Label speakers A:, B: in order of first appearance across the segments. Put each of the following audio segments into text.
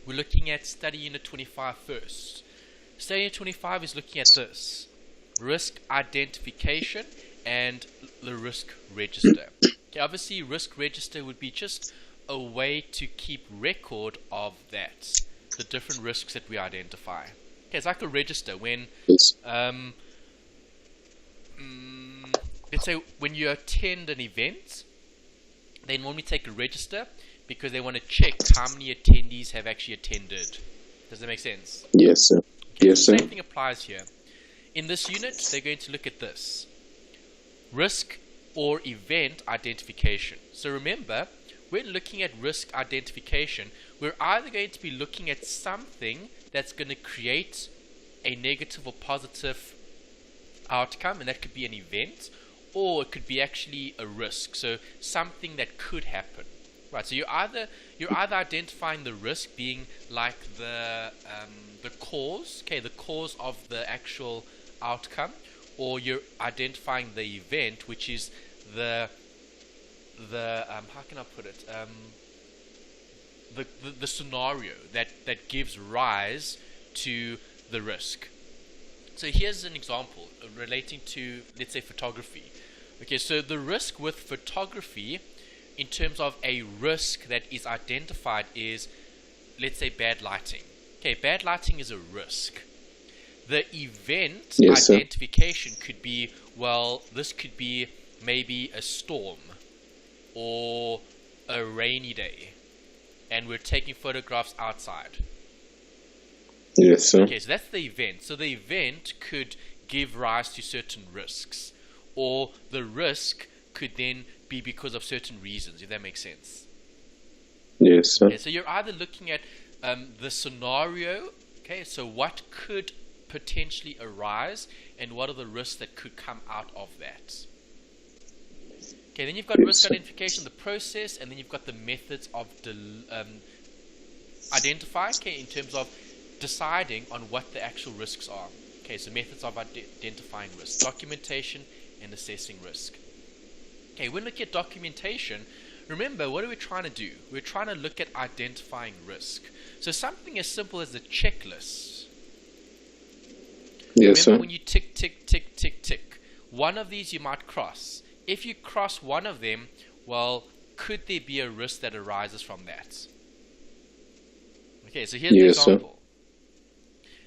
A: we're looking at study unit 25 first. Study unit 25 is looking at this: risk identification and the risk register. Okay, obviously risk register would be just a way to keep record of that, the different risks that we identify. Okay, it's like a register when let's say when you attend an event, they normally take a register because they want to check how many attendees have actually attended. Does that make sense?
B: Yes, sir.
A: Okay,
B: Yes,
A: so
B: sir.
A: the same thing applies here. In this unit, they're going to look at this: risk or event identification. So remember, when looking at risk identification, we're either going to be looking at something that's going to create a negative or positive outcome, and that could be an event, or it could be actually a risk, so something that could happen. Right, so you're either identifying the risk being like the cause, okay, the cause of the actual outcome, or you're identifying the event, which is the how can I put it, the scenario that gives rise to the risk. So here's an example relating to, let's say, photography. Okay, so the risk with photography, in terms of a risk that is identified, is, let's say, bad lighting. Okay, bad lighting is a risk. The event identification could be, well, this could be maybe a storm or a rainy day, and we're taking photographs outside.
B: Yes, sir.
A: Okay, so that's the event. So the event could give rise to certain risks, or the risk could then be because of certain reasons, if that makes sense.
B: Yes, sir.
A: Okay, so you're either looking at the scenario, okay, so what could potentially arise, and what are the risks that could come out of that. Okay, then you've got risk identification, the process, and then you've got the methods of identifying, okay, in terms of deciding on what the actual risks are. Okay, so methods of identifying risk, documentation, and assessing risk. Okay, when we look at documentation, remember, what are we trying to do? We're trying to look at identifying risk. So something as simple as a checklist.
B: Yes,
A: remember
B: sir.
A: when you tick, tick, tick, tick, tick, one of these you might cross. If you cross one of them, well, could there be a risk that arises from that? Okay, so here's an example.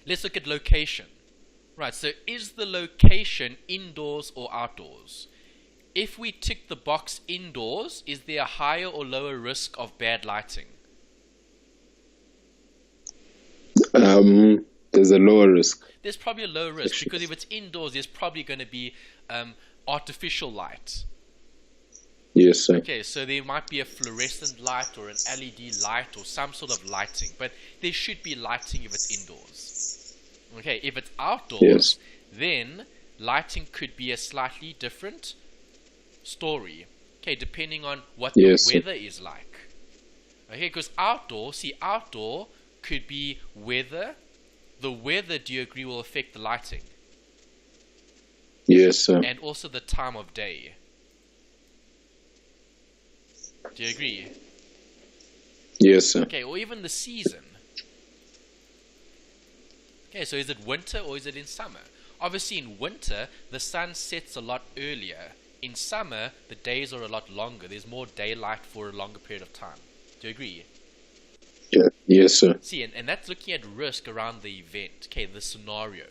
A: Let's look at location. Right, so is the location indoors or outdoors? If we tick the box indoors, is there a higher or lower risk of bad lighting?
B: There's a lower risk.
A: There's probably a lower risk, because if it's indoors, there's probably going to be artificial light.
B: Yes, sir.
A: Okay, so there might be a fluorescent light or an LED light or some sort of lighting, but there should be lighting if it's indoors. Okay, if it's outdoors, then lighting could be a slightly different story. Okay, depending on what the weather is like. Okay, because outdoor could be weather. The weather, do you agree, will affect the lighting?
B: Yes, sir.
A: And also the time of day. Do you agree?
B: Yes, sir.
A: Okay, or even the season. Okay, so is it winter or is it in summer? Obviously in winter, the sun sets a lot earlier. In summer, the days are a lot longer. There's more daylight for a longer period of time. Do you agree?
B: Yeah. Yes, sir.
A: See, and that's looking at risk around the event. Okay, the scenario.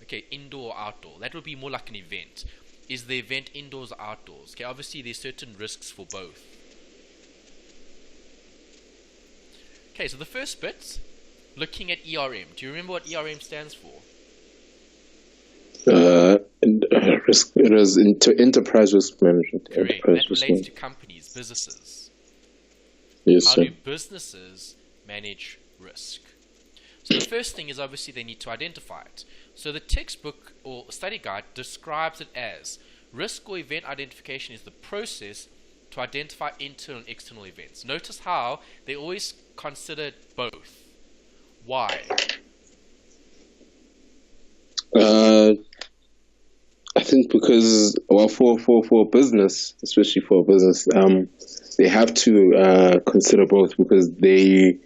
A: Okay, indoor or outdoor. That would be more like an event. Is the event indoors or outdoors? Okay, obviously there's certain risks for both. Okay, so the first bit, looking at ERM. Do you remember what ERM stands for?
B: Risk. It was enterprise risk management.
A: Correct. That relates to companies, businesses.
B: Yes,
A: How
B: sir.
A: do businesses manage risk? So the first thing is obviously they need to identify it. So the textbook or study guide describes it as risk or event identification is the process to identify internal and external events. Notice how they always consider both. Why?
B: I think because, well, for business, especially for business, they have to consider both, because they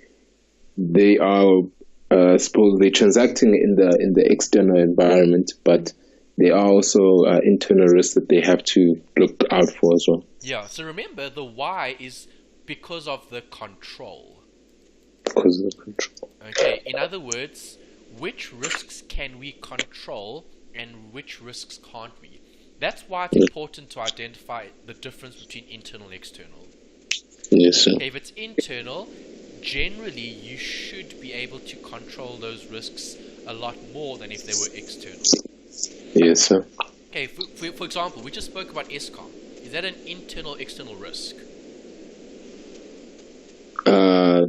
B: they are suppose they're transacting in the external environment, but there are also internal risks that they have to look out for as well.
A: Yeah, so remember the why is because of the control.
B: Because of the control.
A: Okay, in other words, which risks can we control and which risks can't we? That's why it's important to identify the difference between internal and external.
B: Yes, sir.
A: Okay, if it's internal, generally you should be able to control those risks a lot more than if they were external.
B: Yes, sir.
A: Okay, for example, we just spoke about ESCOM. Is that an internal external risk?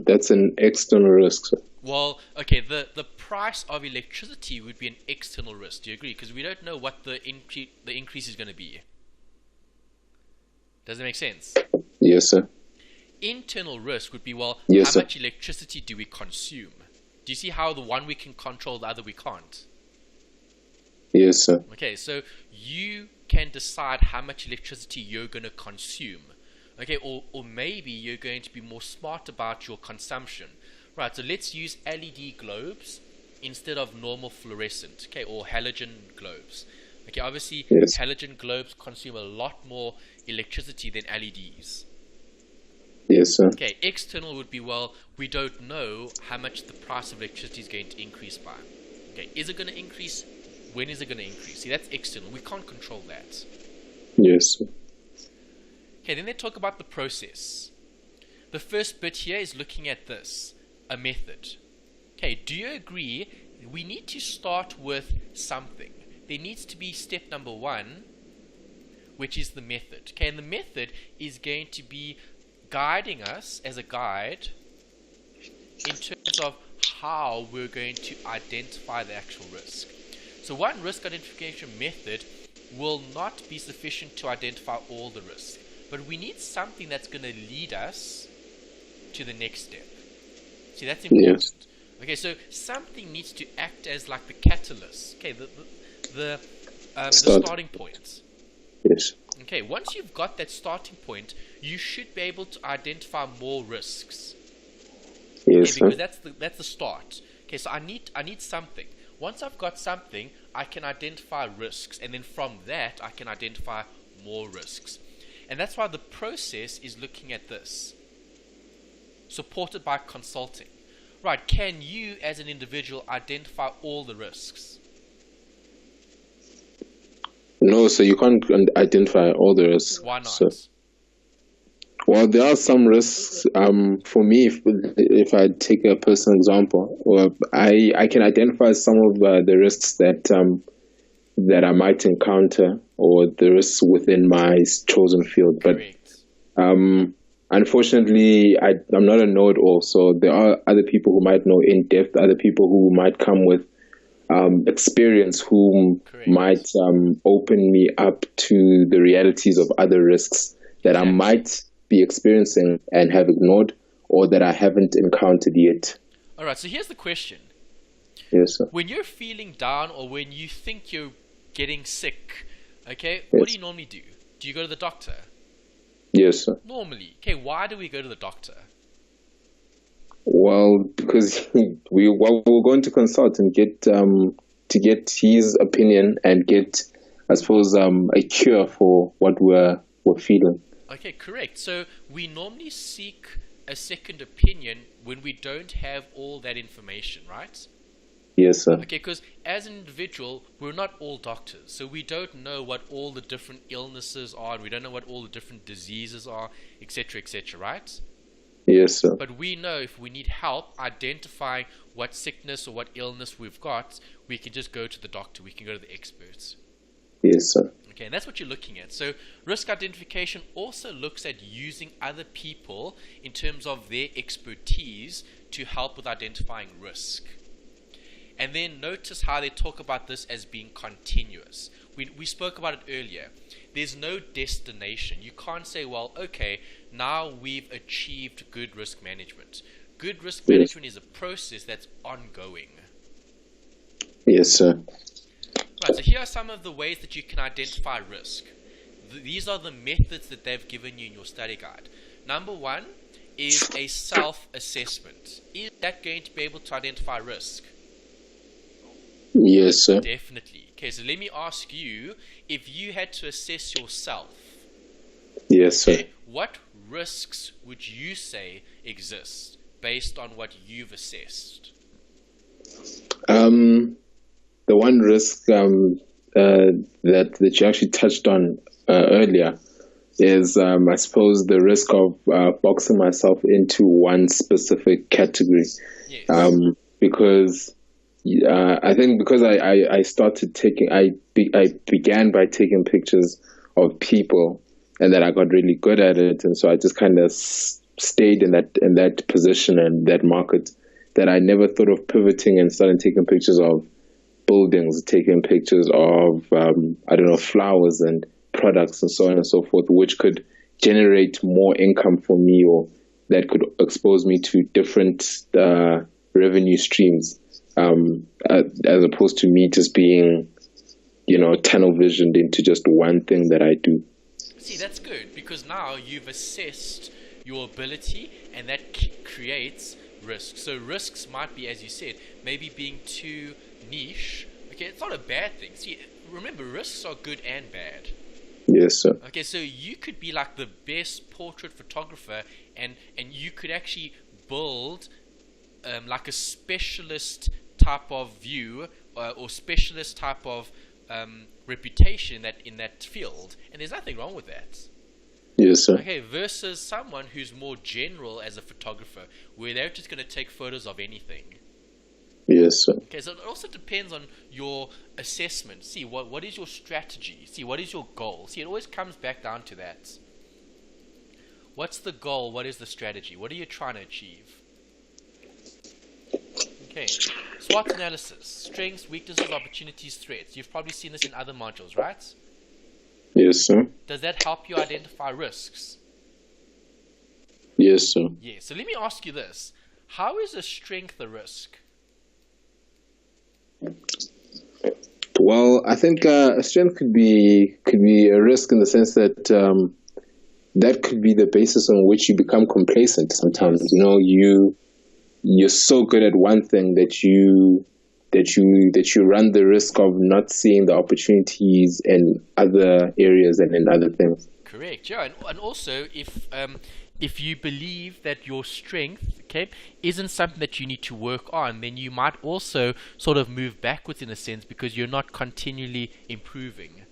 B: That's an external risk, sir.
A: Well, okay, the price of electricity would be an external risk. Do you agree? Because we don't know what the increase is going to be. Does that make sense?
B: Yes, sir.
A: Internal risk would be, well,
B: yes,
A: how
B: sir.
A: much electricity do we consume? Do you see how the one we can control, the other we can't?
B: Yes, sir.
A: Okay, so you can decide how much electricity you're going to consume. Okay, or maybe you're going to be more smart about your consumption. Right, so let's use LED globes instead of normal fluorescent, okay, or halogen globes. Okay, obviously,
B: yes.
A: Halogen globes consume a lot more electricity than LEDs.
B: Yes, sir.
A: Okay, external would be, well, we don't know how much the price of electricity is going to increase by. Okay, is it going to increase? When is it going to increase? See, that's external. We can't control that.
B: Yes, sir.
A: Okay, then they talk about the process. The first bit here is looking at this, a method. Okay, do you agree? We need to start with something. There needs to be step number one, which is the method. Okay, and the method is going to be guiding us as a guide in terms of how we're going to identify the actual risk. So one risk identification method will not be sufficient to identify all the risks, but we need something that's going to lead us to the next step. See, that's important.
B: Yes.
A: Okay, so something needs to act as like the catalyst. Okay, the starting point.
B: Yes.
A: Okay, once you've got that starting point, you should be able to identify more risks.
B: Yes,
A: okay, because
B: sir.
A: that's the start. Okay, so I need something. Once I've got something, I can identify risks, and then from that, I can identify more risks. And that's why the process is looking at this, supported by consulting. Right, can you as an individual identify all the risks?
B: No, so you can't identify all the risks.
A: Why not?
B: So, well, there are some risks. For me, if I take a personal example, I can identify some of the risks that I might encounter, or the risks within my chosen field.
A: Correct.
B: But unfortunately, I'm not a know-it-all. So there are other people who might know in depth, other people who might come with experience, who
A: Correct.
B: might open me up to the realities of other risks that
A: Exactly.
B: I might be experiencing and have ignored, or that I haven't encountered yet.
A: All right, so here's the question.
B: Yes, sir.
A: When you're feeling down or when you think you're getting sick, okay,
B: Yes.
A: what do you normally do? Do you go to the doctor?
B: Yes, sir.
A: Normally. Okay, why do we go to the doctor?
B: Well, because we're going to consult and get his opinion and get, I suppose, a cure for what we're feeling.
A: Okay, correct. So we normally seek a second opinion when we don't have all that information, right?
B: Yes, sir.
A: Okay, because as an individual, we're not all doctors, so we don't know what all the different illnesses are, and we don't know what all the different diseases are, etc., right?
B: Yes, sir.
A: But we know if we need help identifying what sickness or what illness we've got, we can just go to the doctor, we can go to the experts.
B: Yes, sir.
A: Okay, and that's what you're looking at. So risk identification also looks at using other people in terms of their expertise to help with identifying risk. And then notice how they talk about this as being continuous. We spoke about it earlier. There's no destination. You can't say, well, okay, now we've achieved good risk management. Good risk management is a process that's ongoing.
B: Yes, sir.
A: Right, so here are some of the ways that you can identify risk. These are the methods that they've given you in your study guide. Number one is a self-assessment. Is that going to be able to identify risk?
B: Yes, sir.
A: Definitely. Okay, so let me ask you, if you had to assess yourself,
B: Yes, sir.
A: okay, what risks would you say exist based on what you've assessed?
B: The one risk that you actually touched on earlier is, I suppose, the risk of boxing myself into one specific category.
A: Yes.
B: Because I think because I started taking, I began by taking pictures of people, and then I got really good at it, and so I just kind of stayed in that position and that market, that I never thought of pivoting and starting taking pictures of buildings, taking pictures of I don't know, flowers and products and so on and so forth, which could generate more income for me, or that could expose me to different revenue streams, as opposed to me just being, tunnel visioned into just one thing that I do.
A: See, that's good, because now you've assessed your ability, and that creates risks. So risks might be, as you said, maybe being too niche. Okay, it's not a bad thing. See, remember, risks are good and bad.
B: Yes, sir.
A: Okay, so you could be like the best portrait photographer, and you could actually build like a specialist type of view, or specialist type of reputation in that field, and there's nothing wrong with that.
B: Yes, sir.
A: Okay, versus someone who's more general as a photographer, where they're just going to take photos of anything.
B: Yes, sir.
A: Okay, so it also depends on your assessment. See, what is your strategy? See, what is your goal? See, it always comes back down to that. What's the goal? What is the strategy? What are you trying to achieve? Okay, SWOT analysis: strengths, weaknesses, opportunities, threats. You've probably seen this in other modules, right?
B: Yes, sir.
A: Does that help you identify risks?
B: Yes, sir.
A: Yeah, so let me ask you this. How is a strength a risk?
B: Well, I think a strength could be a risk in the sense that that could be the basis on which you become complacent sometimes. You're so good at one thing that you run the risk of not seeing the opportunities in other areas and in other things.
A: Correct, yeah, and also if you believe that your strength, okay, isn't something that you need to work on, then you might also sort of move backwards in a sense, because you're not continually improving.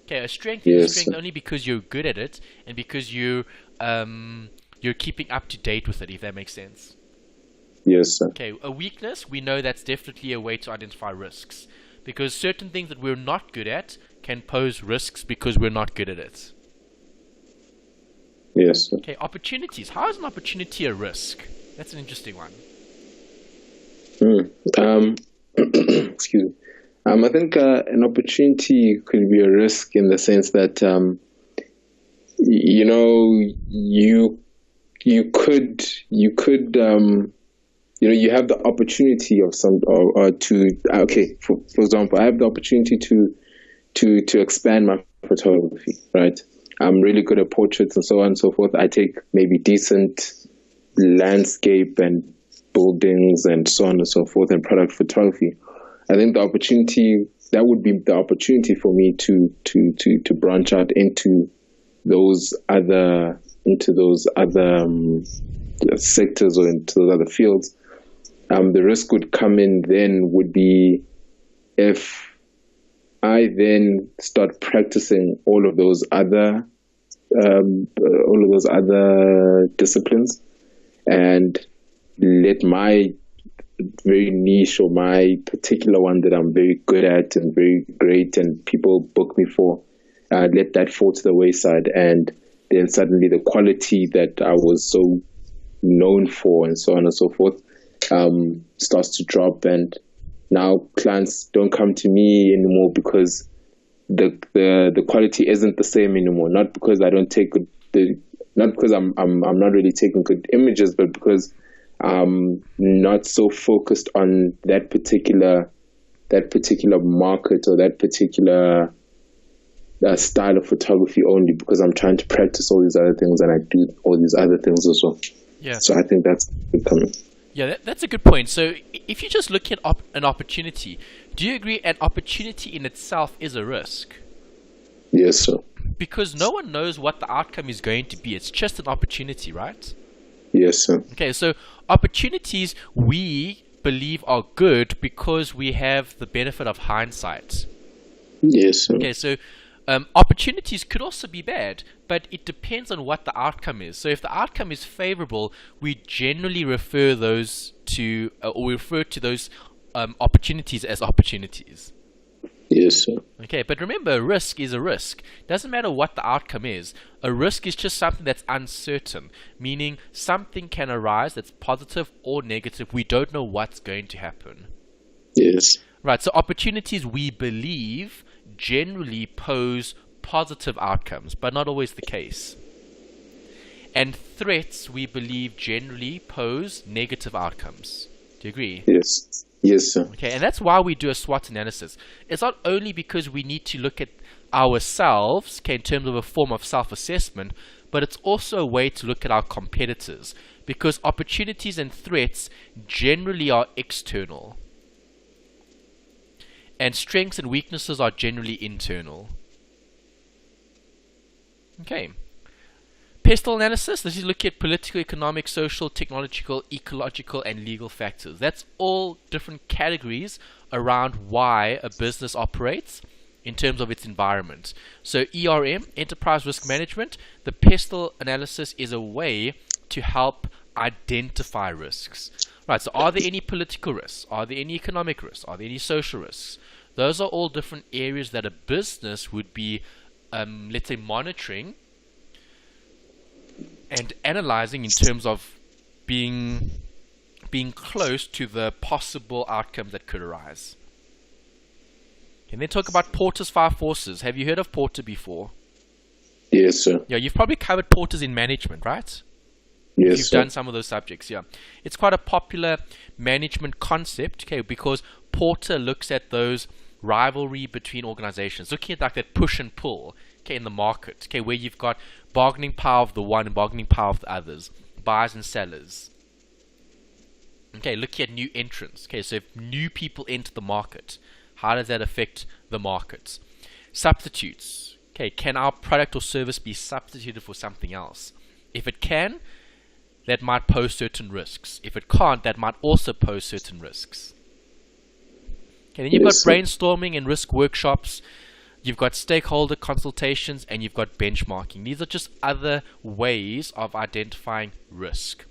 A: Okay, a strength is a strength only because you're good at it, and because you're keeping up to date with it, if that makes sense.
B: Yes, sir.
A: Okay, a weakness, we know that's definitely a way to identify risks, because certain things that we're not good at can pose risks because we're not good at it.
B: Yes, sir.
A: Okay, opportunities. How is an opportunity a risk? That's an interesting one.
B: Excuse me. I think an opportunity could be a risk in the sense that you have the opportunity of for example, I have the opportunity to expand my photography, right? I'm really good at portraits and so on and so forth. I take maybe decent landscape and buildings and so on and so forth, and product photography. I think that would be the opportunity for me to branch out into those other sectors or into those other fields. The risk would come in then would be if I then start practicing all of those other disciplines, and let my very niche or my particular one that I'm very good at and very great and people book me for, let that fall to the wayside, and then suddenly the quality that I was so known for and so on and so forth starts to drop, and now clients don't come to me anymore because the quality isn't the same anymore. Not because I don't take not because I'm not really taking good images, but because I'm not so focused on that particular market or that particular style of photography only, because I'm trying to practice all these other things and I do all these other things as well.
A: Yeah.
B: So I think that's becoming.
A: Yeah, that's a good point. So if you just look at an opportunity, do you agree an opportunity in itself is a risk?
B: Yes, sir.
A: Because no one knows what the outcome is going to be. It's just an opportunity, right?
B: Yes, sir.
A: Okay, so opportunities we believe are good because we have the benefit of hindsight.
B: Yes, sir.
A: Okay, so opportunities could also be bad, but it depends on what the outcome is. So if the outcome is favorable, we generally refer those to, or refer to those opportunities as opportunities.
B: Yes, sir.
A: Okay, but remember, a risk is a risk. Doesn't matter what the outcome is. A risk is just something that's uncertain, meaning something can arise that's positive or negative. We don't know what's going to happen.
B: Yes.
A: Right, so opportunities we believe generally pose positive outcomes, but not always the case. And threats we believe generally pose negative outcomes. Do you agree?
B: Yes. Yes, sir.
A: Okay, and that's why we do a SWOT analysis. It's not only because we need to look at ourselves, okay, in terms of a form of self-assessment, but it's also a way to look at our competitors, because opportunities and threats generally are external, and strengths and weaknesses are generally internal. Okay. Pestle analysis, this is looking at political, economic, social, technological, ecological, and legal factors. That's all different categories around why a business operates in terms of its environment. So ERM, Enterprise Risk Management, the Pestle analysis is a way to help identify risks. Right, so are there any political risks? Are there any economic risks? Are there any social risks? Those are all different areas that a business would be, let's say, monitoring and analyzing in terms of being close to the possible outcomes that could arise. And then talk about Porter's 5 forces. Have you heard of Porter before?
B: Yes, sir.
A: Yeah, you've probably covered Porter's in management, right?
B: Yes,
A: You've
B: sir.
A: done some of those subjects, yeah. It's quite a popular management concept, okay, because Porter looks at those rivalry between organizations, looking at like that push and pull, okay, in the market, okay, where you've got bargaining power of the one and bargaining power of the others, buyers and sellers. Okay, looking at new entrants. Okay, so if new people enter the market, how does that affect the market? Substitutes. Okay, can our product or service be substituted for something else? If it can, that might pose certain risks. If it can't, that might also pose certain risks. Okay, then you've got brainstorming and risk workshops. You've got stakeholder consultations, and you've got benchmarking. These are just other ways of identifying risk.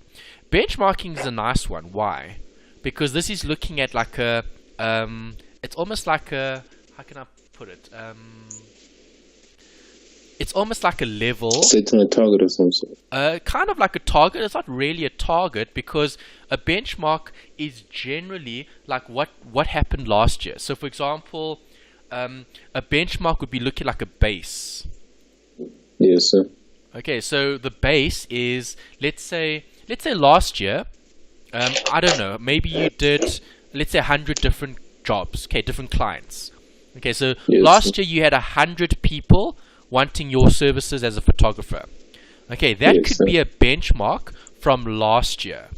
A: Benchmarking is a nice one. Why? Because this is looking at like a, it's almost like a, how can I put it? It's almost like a level.
B: Setting a target or something.
A: Kind of like a target. It's not really a target because a benchmark is generally like what happened last year. So for example, a benchmark would be looking like a base.
B: Yes, sir.
A: Okay, so the base is, let's say last year, I don't know, maybe you did, let's say 100 different jobs, okay, different clients. Okay, so
B: yes,
A: last year you had 100 people wanting your services as a photographer. Okay, that
B: yes,
A: could
B: sir.
A: be a benchmark from last year.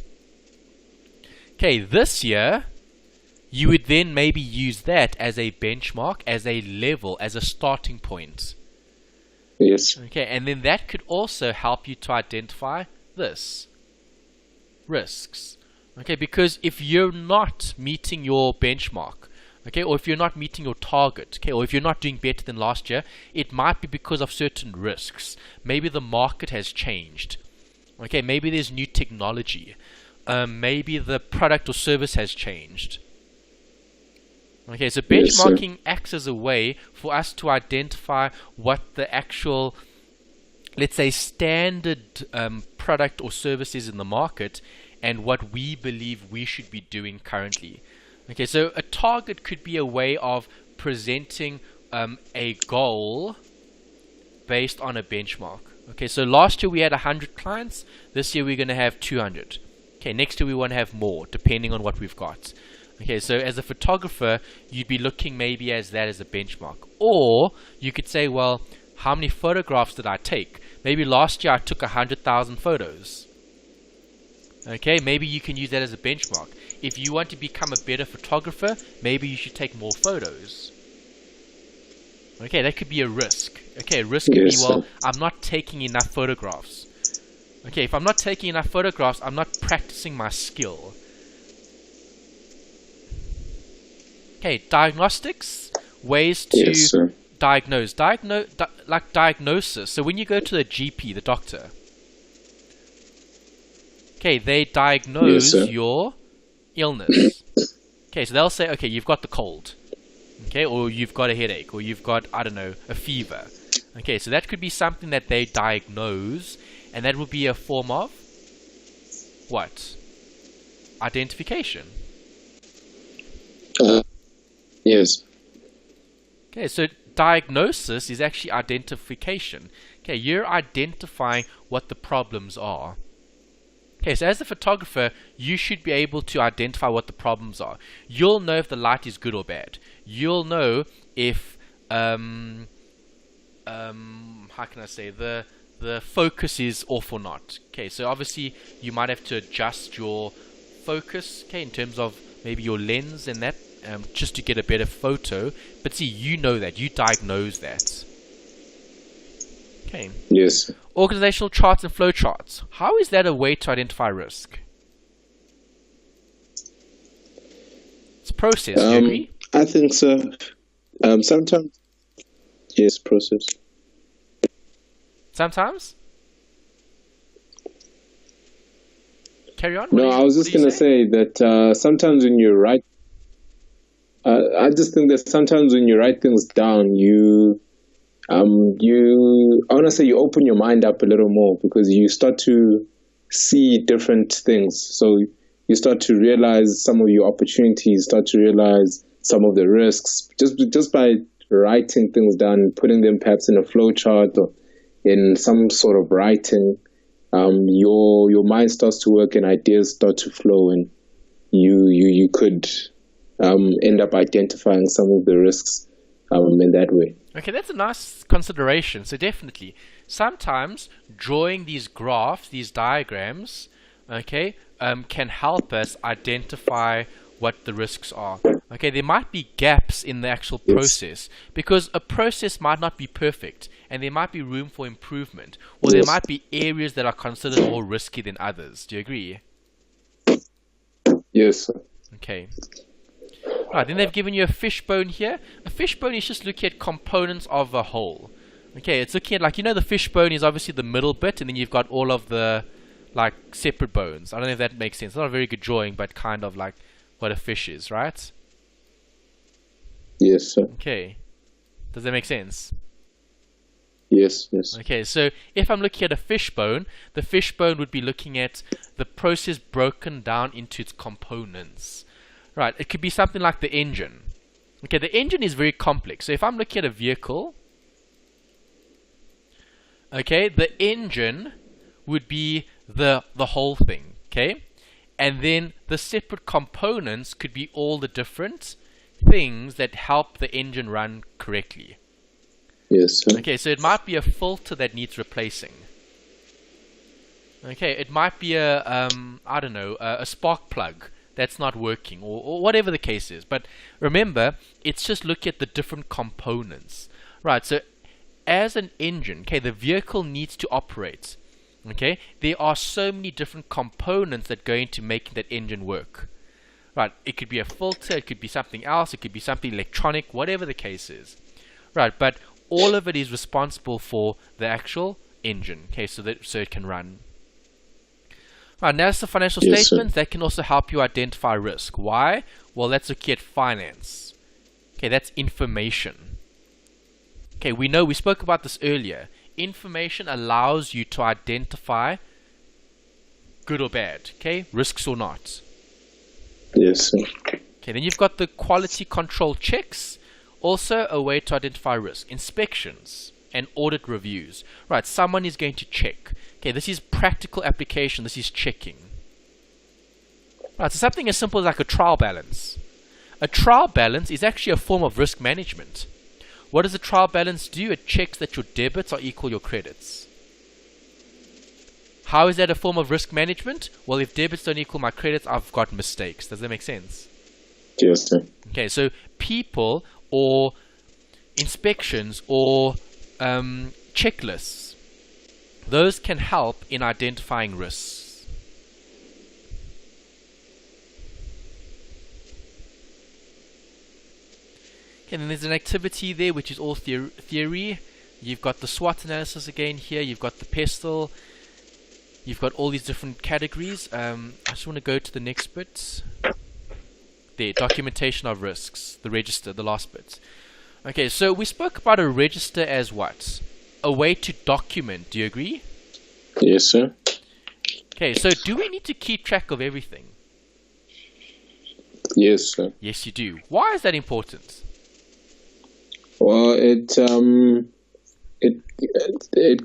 A: Okay, this year, you would then maybe use that as a benchmark, as a level, as a starting point.
B: Yes.
A: Okay, and then that could also help you to identify this. Risks. Okay, because if you're not meeting your benchmark, okay, or if you're not meeting your target, okay, or if you're not doing better than last year, it might be because of certain risks. Maybe the market has changed. Okay, maybe there's new technology. Maybe the product or service has changed. Okay, so benchmarking acts as a way for us to identify what the actual, let's say, standard product or service is in the market and what we believe we should be doing currently. Okay, so a target could be a way of presenting a goal based on a benchmark. Okay, so last year we had 100 clients. This year we're going to have 200. Okay, next year we want to have more, depending on what we've got. Okay, so as a photographer, you'd be looking maybe as that as a benchmark. Or you could say, well, how many photographs did I take? Maybe last year I took 100,000 photos. Okay, maybe you can use that as a benchmark. If you want to become a better photographer, maybe you should take more photos. Okay, that could be a risk. Okay, a risk could be, well, I'm not taking enough photographs. Okay, if I'm not taking enough photographs, I'm not practicing my skill. Okay, diagnostics, ways to diagnose. Like diagnosis. So when you go to the GP, the doctor, okay, they diagnose your illness. Okay, so they'll say, okay, you've got the cold. Okay, or you've got a headache, or you've got, I don't know, a fever. Okay, so that could be something that they diagnose, and that would be a form of what? Identification.
B: Yes.
A: Okay, so diagnosis is actually identification. Okay, you're identifying what the problems are. Okay, so as a photographer, you should be able to identify what the problems are. You'll know if the light is good or bad. You'll know if, how can I say, the focus is off or not. Okay, so obviously you might have to adjust your focus, okay, in terms of maybe your lens and that, just to get a better photo. But see, you know that. You diagnose that. Okay.
B: Yes.
A: Organizational charts and flow charts. How is that a way to identify risk? It's process, do you agree?
B: I think so. Sometimes, yes, process.
A: Sometimes? Carry on.
B: No, I was just going to say that sometimes when you write, I just think that sometimes when you write things down, I want to say you open your mind up a little more, because you start to see different things. So you start to realize some of your opportunities, start to realize some of the risks, just by writing things down, putting them perhaps in a flow chart or in some sort of writing. Your mind starts to work and ideas start to flow, and you could end up identifying some of the risks in that way.
A: Okay, that's a nice consideration. So definitely, sometimes drawing these graphs, these diagrams, okay, can help us identify what the risks are. Okay, there might be gaps in the actual process, because a process might not be perfect, and there might be room for improvement, or there might be areas that are considered more risky than others. Do you agree?
B: Yes.
A: Okay. Right, then they've given you a fishbone here. A fishbone is just looking at components of a whole. Okay, it's looking at, like, the fishbone is obviously the middle bit, and then you've got all of the, like, separate bones. I don't know if that makes sense. It's not a very good drawing, but kind of like what a fish is, right?
B: Yes, sir.
A: Okay. Does that make sense?
B: Yes, yes.
A: Okay, so if I'm looking at a fishbone, the fishbone would be looking at the process broken down into its components. Right, it could be something like the engine. Okay, the engine is very complex. So if I'm looking at a vehicle, okay, the engine would be the whole thing, okay? And then the separate components could be all the different things that help the engine run correctly.
B: Yes, sir.
A: Okay, so it might be a filter that needs replacing. Okay, it might be a, I don't know, a spark plug that's not working, or whatever the case is. But remember, it's just looking at the different components. Right, so as an engine, okay, the vehicle needs to operate. Okay, there are so many different components that go into making that engine work. Right, it could be a filter, it could be something else, it could be something electronic, whatever the case is. Right, but all of it is responsible for the actual engine, okay, so it can run. Right, now that's the financial statements. That can also help you identify risk. Why? Well, let's look at finance. Okay, that's information. Okay, we spoke about this earlier. Information allows you to identify good or bad, okay, risks or not.
B: Yes, sir.
A: Okay, then you've got the quality control checks, also a way to identify risk. Inspections and audit reviews. Right, someone is going to check. Okay, this is practical application, this is checking. Right, so something as simple as like a trial balance. A trial balance is actually a form of risk management. What does a trial balance do? It checks that your debits are equal your credits. How is that a form of risk management? Well, if debits don't equal my credits, I've got mistakes. Does that make sense?
B: Yes, sir.
A: Okay, so people or inspections or checklists, those can help in identifying risks. Okay, and then there's an activity there which is all theory. You've got the SWOT analysis again here. You've got the PESTEL. You've got all these different categories. I just want to go to the next bit. There, documentation of risks, the register, the last bit. Okay, so we spoke about a register as what? A way to document. Do you agree?
B: Yes, sir.
A: Okay, so do we need to keep track of everything?
B: Yes, sir.
A: Yes, you do. Why is that important?
B: Well, it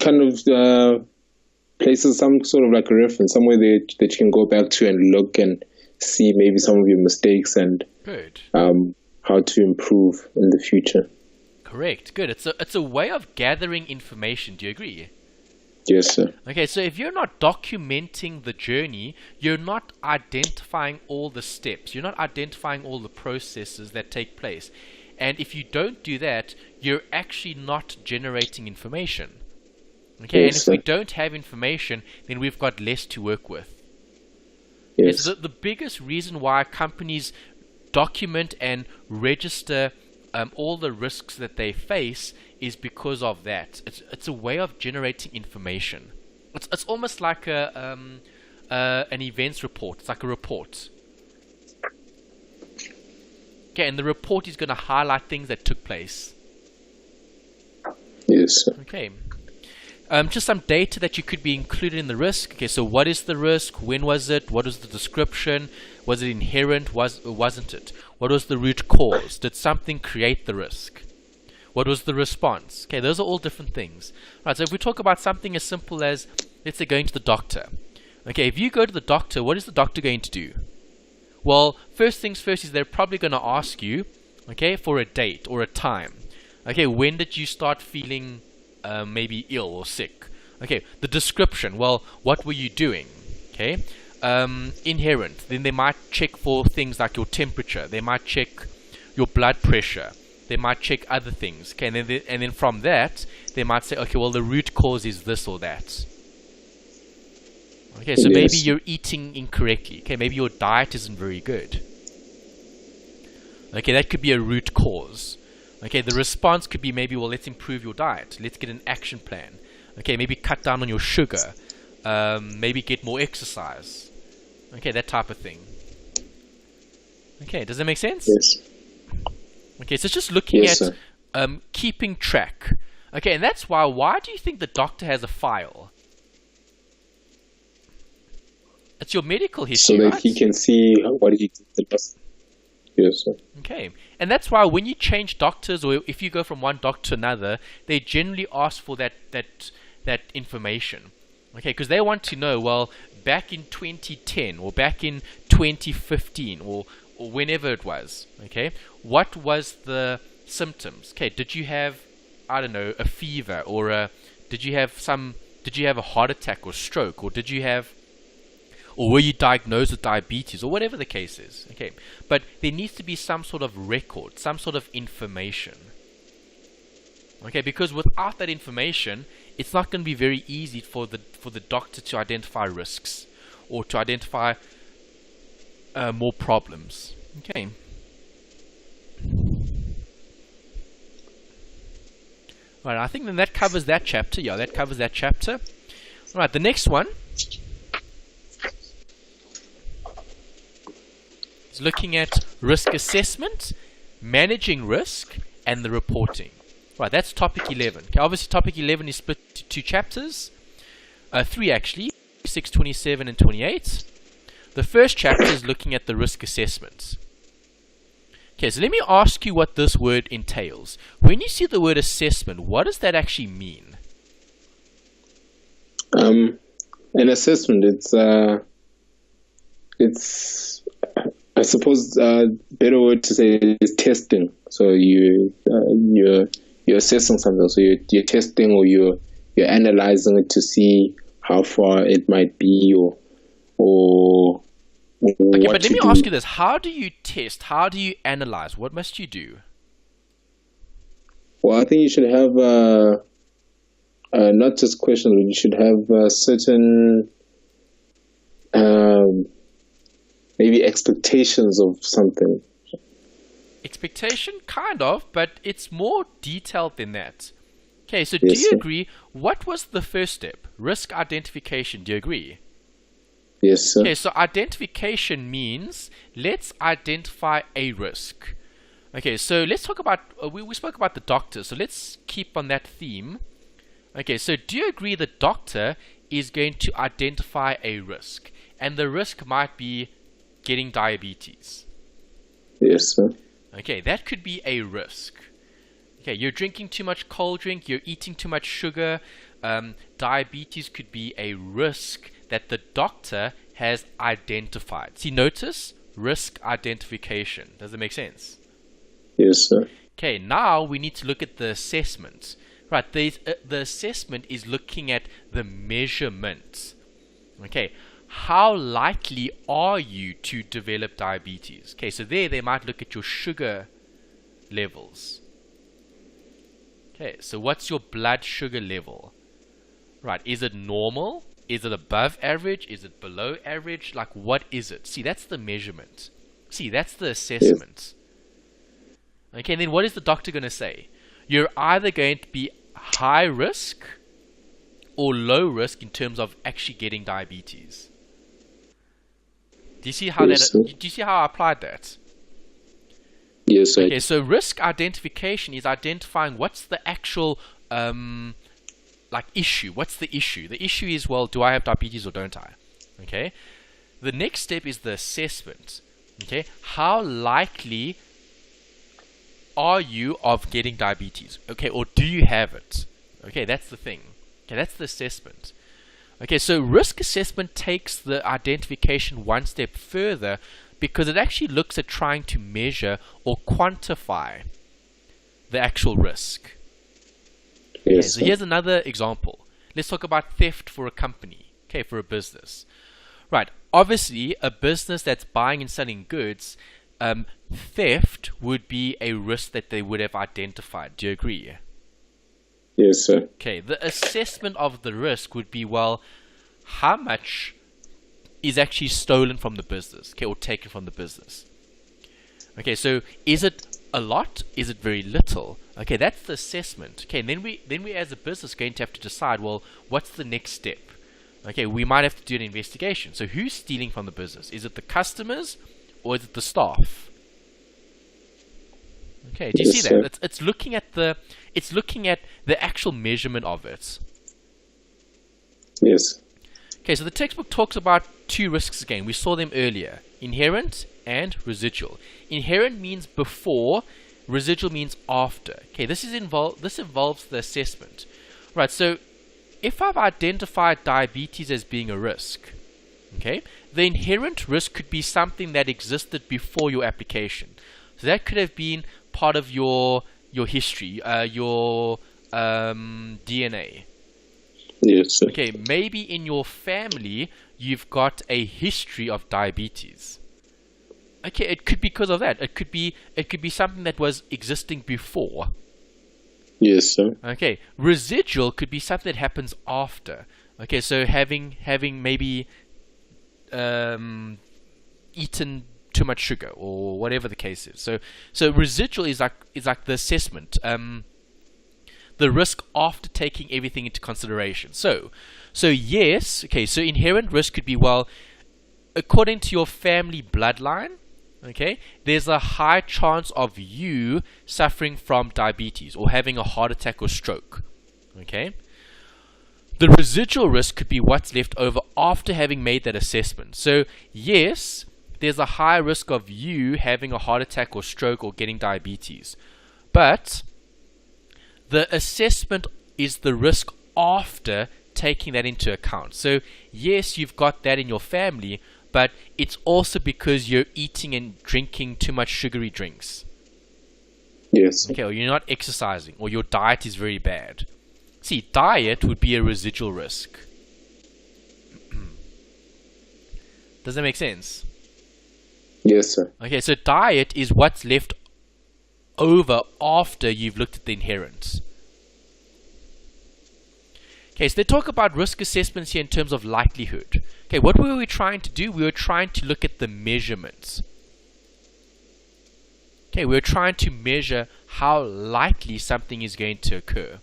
B: kind of places some sort of like a reference, somewhere that you can go back to and look and see maybe some of your mistakes and
A: Good.
B: How to improve in the future.
A: Correct. Good. It's a way of gathering information. Do you agree?
B: Yes, sir.
A: Okay, so if you're not documenting the journey, you're not identifying all the steps. You're not identifying all the processes that take place. And if you don't do that, you're actually not generating information. Okay,
B: Yes,
A: and if we
B: sir.
A: don't have information, then we've got less to work with.
B: Yes.
A: It's the biggest reason why companies document and register all the risks that they face is because of that. It's a way of generating information. It's almost like an events report. It's like a report. Okay, and the report is going to highlight things that took place.
B: Yes, sir.
A: Okay. Just some data that you could be included in the risk. Okay, so what is the risk? When was it? What was the description? Was it inherent? Wasn't it? What was the root cause? Did something create the risk? What was the response? Okay, those are all different things. Right, so if we talk about something as simple as, let's say, going to the doctor. Okay, if you go to the doctor, what is the doctor going to do? Well, first things first is they're probably going to ask you, okay, for a date or a time. Okay, when did you start feeling maybe ill or sick? Okay, the description. Well, what were you doing? Okay, inherent. Then they might check for things like your temperature. They might check your blood pressure. They might check other things. Okay, and then from that they might say, okay, well, the root cause is this or that. Okay, so
B: Yes.
A: maybe you're eating incorrectly. Okay, maybe your diet isn't very good. Okay, that could be a root cause. Okay, the response could be maybe, well, let's improve your diet. Let's get an action plan. Okay, maybe cut down on your sugar. Maybe get more exercise. Okay, that type of thing. Okay, does that make sense?
B: Yes.
A: Okay, so it's just looking
B: Yes,
A: at
B: sir.
A: keeping track. Okay, and that's why do you think the doctor has a file? It's your medical
B: So
A: history,
B: that
A: right?
B: he can see what he did the last. Yes, sir.
A: Okay, and that's why when you change doctors, or if you go from one doctor to another, they generally ask for that information. Okay, because they want to know, well, back in 2010 or back in 2015 or whenever it was. Okay, what was the symptoms? Okay, did you have, I don't know, a fever, or did you have a heart attack or stroke, or were you diagnosed with diabetes, or whatever the case is? Okay, but there needs to be some sort of record, some sort of information. Okay, because without that information, it's not going to be very easy for the doctor to identify risks or to identify more problems. Okay. All right, I think then that covers that chapter. Yeah, that covers that chapter. All right, the next one is looking at risk assessment, managing risk, and the reporting. Right, that's topic 11. Okay, obviously, topic 11 is split into two chapters. Three, actually, 6, 27, and 28. The first chapter is looking at the risk assessment. Okay, so let me ask you what this word entails. When you see the word assessment, what does that actually mean?
B: An assessment. It's I suppose better word to say is testing. So you're assessing something. So you're testing, or you're analyzing it to see how far it might be, or
A: Okay,
B: what
A: but let
B: to
A: me
B: do.
A: ask you this. How do you test? How do you analyze? What must you do?
B: Well, I think you should have not just questions, but you should have certain um, maybe expectations of something.
A: Expectation? Kind of, but it's more detailed than that. Okay, so do
B: Yes,
A: you
B: sir.
A: agree? What was the first step? Risk identification. Do you agree?
B: Yes, sir.
A: Okay, so identification means let's identify a risk. Okay, so let's talk about, we spoke about the doctor, so let's keep on that theme. Okay, so do you agree the doctor is going to identify a risk? And the risk might be getting diabetes.
B: Yes, sir.
A: Okay, that could be a risk. Okay, you're drinking too much cold drink, you're eating too much sugar. Diabetes could be a risk that the doctor has identified. See, notice risk identification. Does it make sense?
B: Yes, sir.
A: Okay, now we need to look at the assessment. Right, the assessment is looking at the measurements. Okay, how likely are you to develop diabetes? Okay, so they might look at your sugar levels. Okay, so what's your blood sugar level? Right, is it normal? Is it above average? Is it below average? Like, what is it? See, that's the measurement. See, that's the assessment. Okay, and then what is the doctor going to say? You're either going to be high risk or low risk in terms of actually getting diabetes. Do you see how
B: Yes, sir.
A: do you see how I applied that?
B: Yes, sir.
A: Okay, so risk identification is identifying what's the actual like issue. What's the issue? The issue is, well, do I have diabetes or don't I? Okay. The next step is the assessment. Okay, how likely are you of getting diabetes? Okay, or do you have it? Okay, that's the thing. Okay, that's the assessment. Okay, so risk assessment takes the identification one step further because it actually looks at trying to measure or quantify the actual risk. Okay,
B: Yes,
A: so
B: sir.
A: here's another example. Let's talk about theft for a company, okay, for a business. Right, obviously, a business that's buying and selling goods, theft would be a risk that they would have identified. Do you agree?
B: Yes, sir.
A: Okay, the assessment of the risk would be, well, how much is actually stolen from the business, okay, or taken from the business? Okay, so is it a lot? Is it very little? Okay, that's the assessment. Okay, and then we as a business going to have to decide, well, what's the next step? Okay, we might have to do an investigation. So who's stealing from the business? Is it the customers or is it the staff? Okay, do you
B: Yes,
A: see
B: sir.
A: that? It's looking at the actual measurement of it.
B: Yes.
A: Okay, so the textbook talks about two risks again. We saw them earlier: inherent and residual. Inherent means before, residual means after. Okay, this involves the assessment. Right, so if I've identified diabetes as being a risk, okay, the inherent risk could be something that existed before your application. So that could have been part of your history, your DNA.
B: Yes, sir.
A: Okay, maybe in your family you've got a history of diabetes. Okay, it could be because of that. It could be something that was existing before.
B: Yes, sir.
A: Okay, residual could be something that happens after. Okay, so having maybe eaten too much sugar or whatever the case is. So residual is like the assessment, the risk after taking everything into consideration. So yes, okay. So inherent risk could be, well, according to your family bloodline, okay, there's a high chance of you suffering from diabetes or having a heart attack or stroke. Okay. The residual risk could be what's left over after having made that assessment. So yes, there's a high risk of you having a heart attack or stroke or getting diabetes. But the assessment is the risk after taking that into account. So yes, you've got that in your family, but it's also because you're eating and drinking too much sugary drinks.
B: Yes.
A: Okay, or you're not exercising, or your diet is very bad. See, diet would be a residual risk. Does that make sense?
B: Yes, sir.
A: Okay, so diet is what's left over after you've looked at the inherent. Okay, so they talk about risk assessments here in terms of likelihood. Okay, what were we trying to do? We were trying to look at the measurements. Okay, we were trying to measure how likely something is going to occur.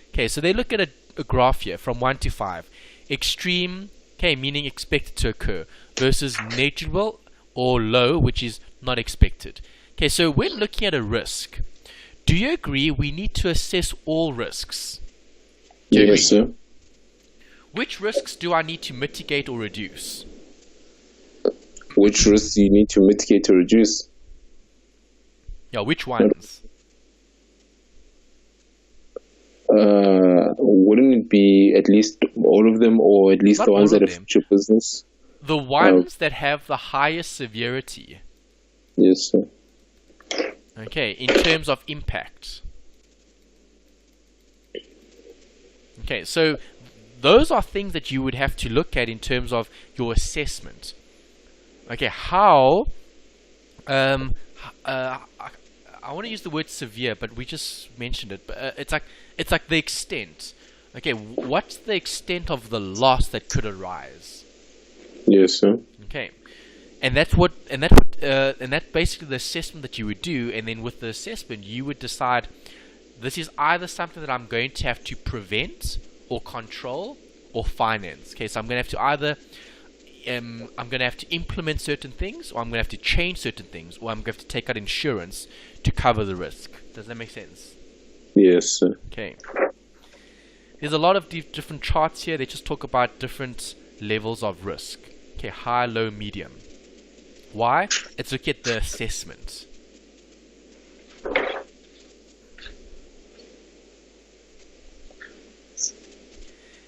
A: Okay, so they look at a graph here from 1 to 5. Extreme, okay, meaning expected to occur, versus negligible or low, which is not expected. Okay, so when looking at a risk, do you agree we need to assess all risks?
B: Yes, sir.
A: Which risks do I need to mitigate or reduce?
B: Which risks do you need to mitigate or reduce?
A: Yeah, which ones?
B: Wouldn't it be at least all of them, or at least
A: Not
B: the ones
A: all
B: that
A: of
B: affect
A: them.
B: your business?
A: The ones that have the highest severity.
B: Yes, sir.
A: Okay, in terms of impact. Okay, so those are things that you would have to look at in terms of your assessment. Okay, how I want to use the word severe, but we just mentioned it. But it's like the extent. Okay, what's the extent of the loss that could arise?
B: Yes, sir.
A: Okay, and that's basically the assessment that you would do, and then with the assessment you would decide this is either something that I'm going to have to prevent or control or finance. Okay, so I'm going to have to either I'm going to have to implement certain things, or I'm going to have to change certain things, or I'm going to have to take out insurance to cover the risk. Does that make sense?
B: Yes, sir.
A: Okay. There's a lot of different charts here. They just talk about different levels of risk. Okay, high, low, medium. Why? Let's look at the assessment.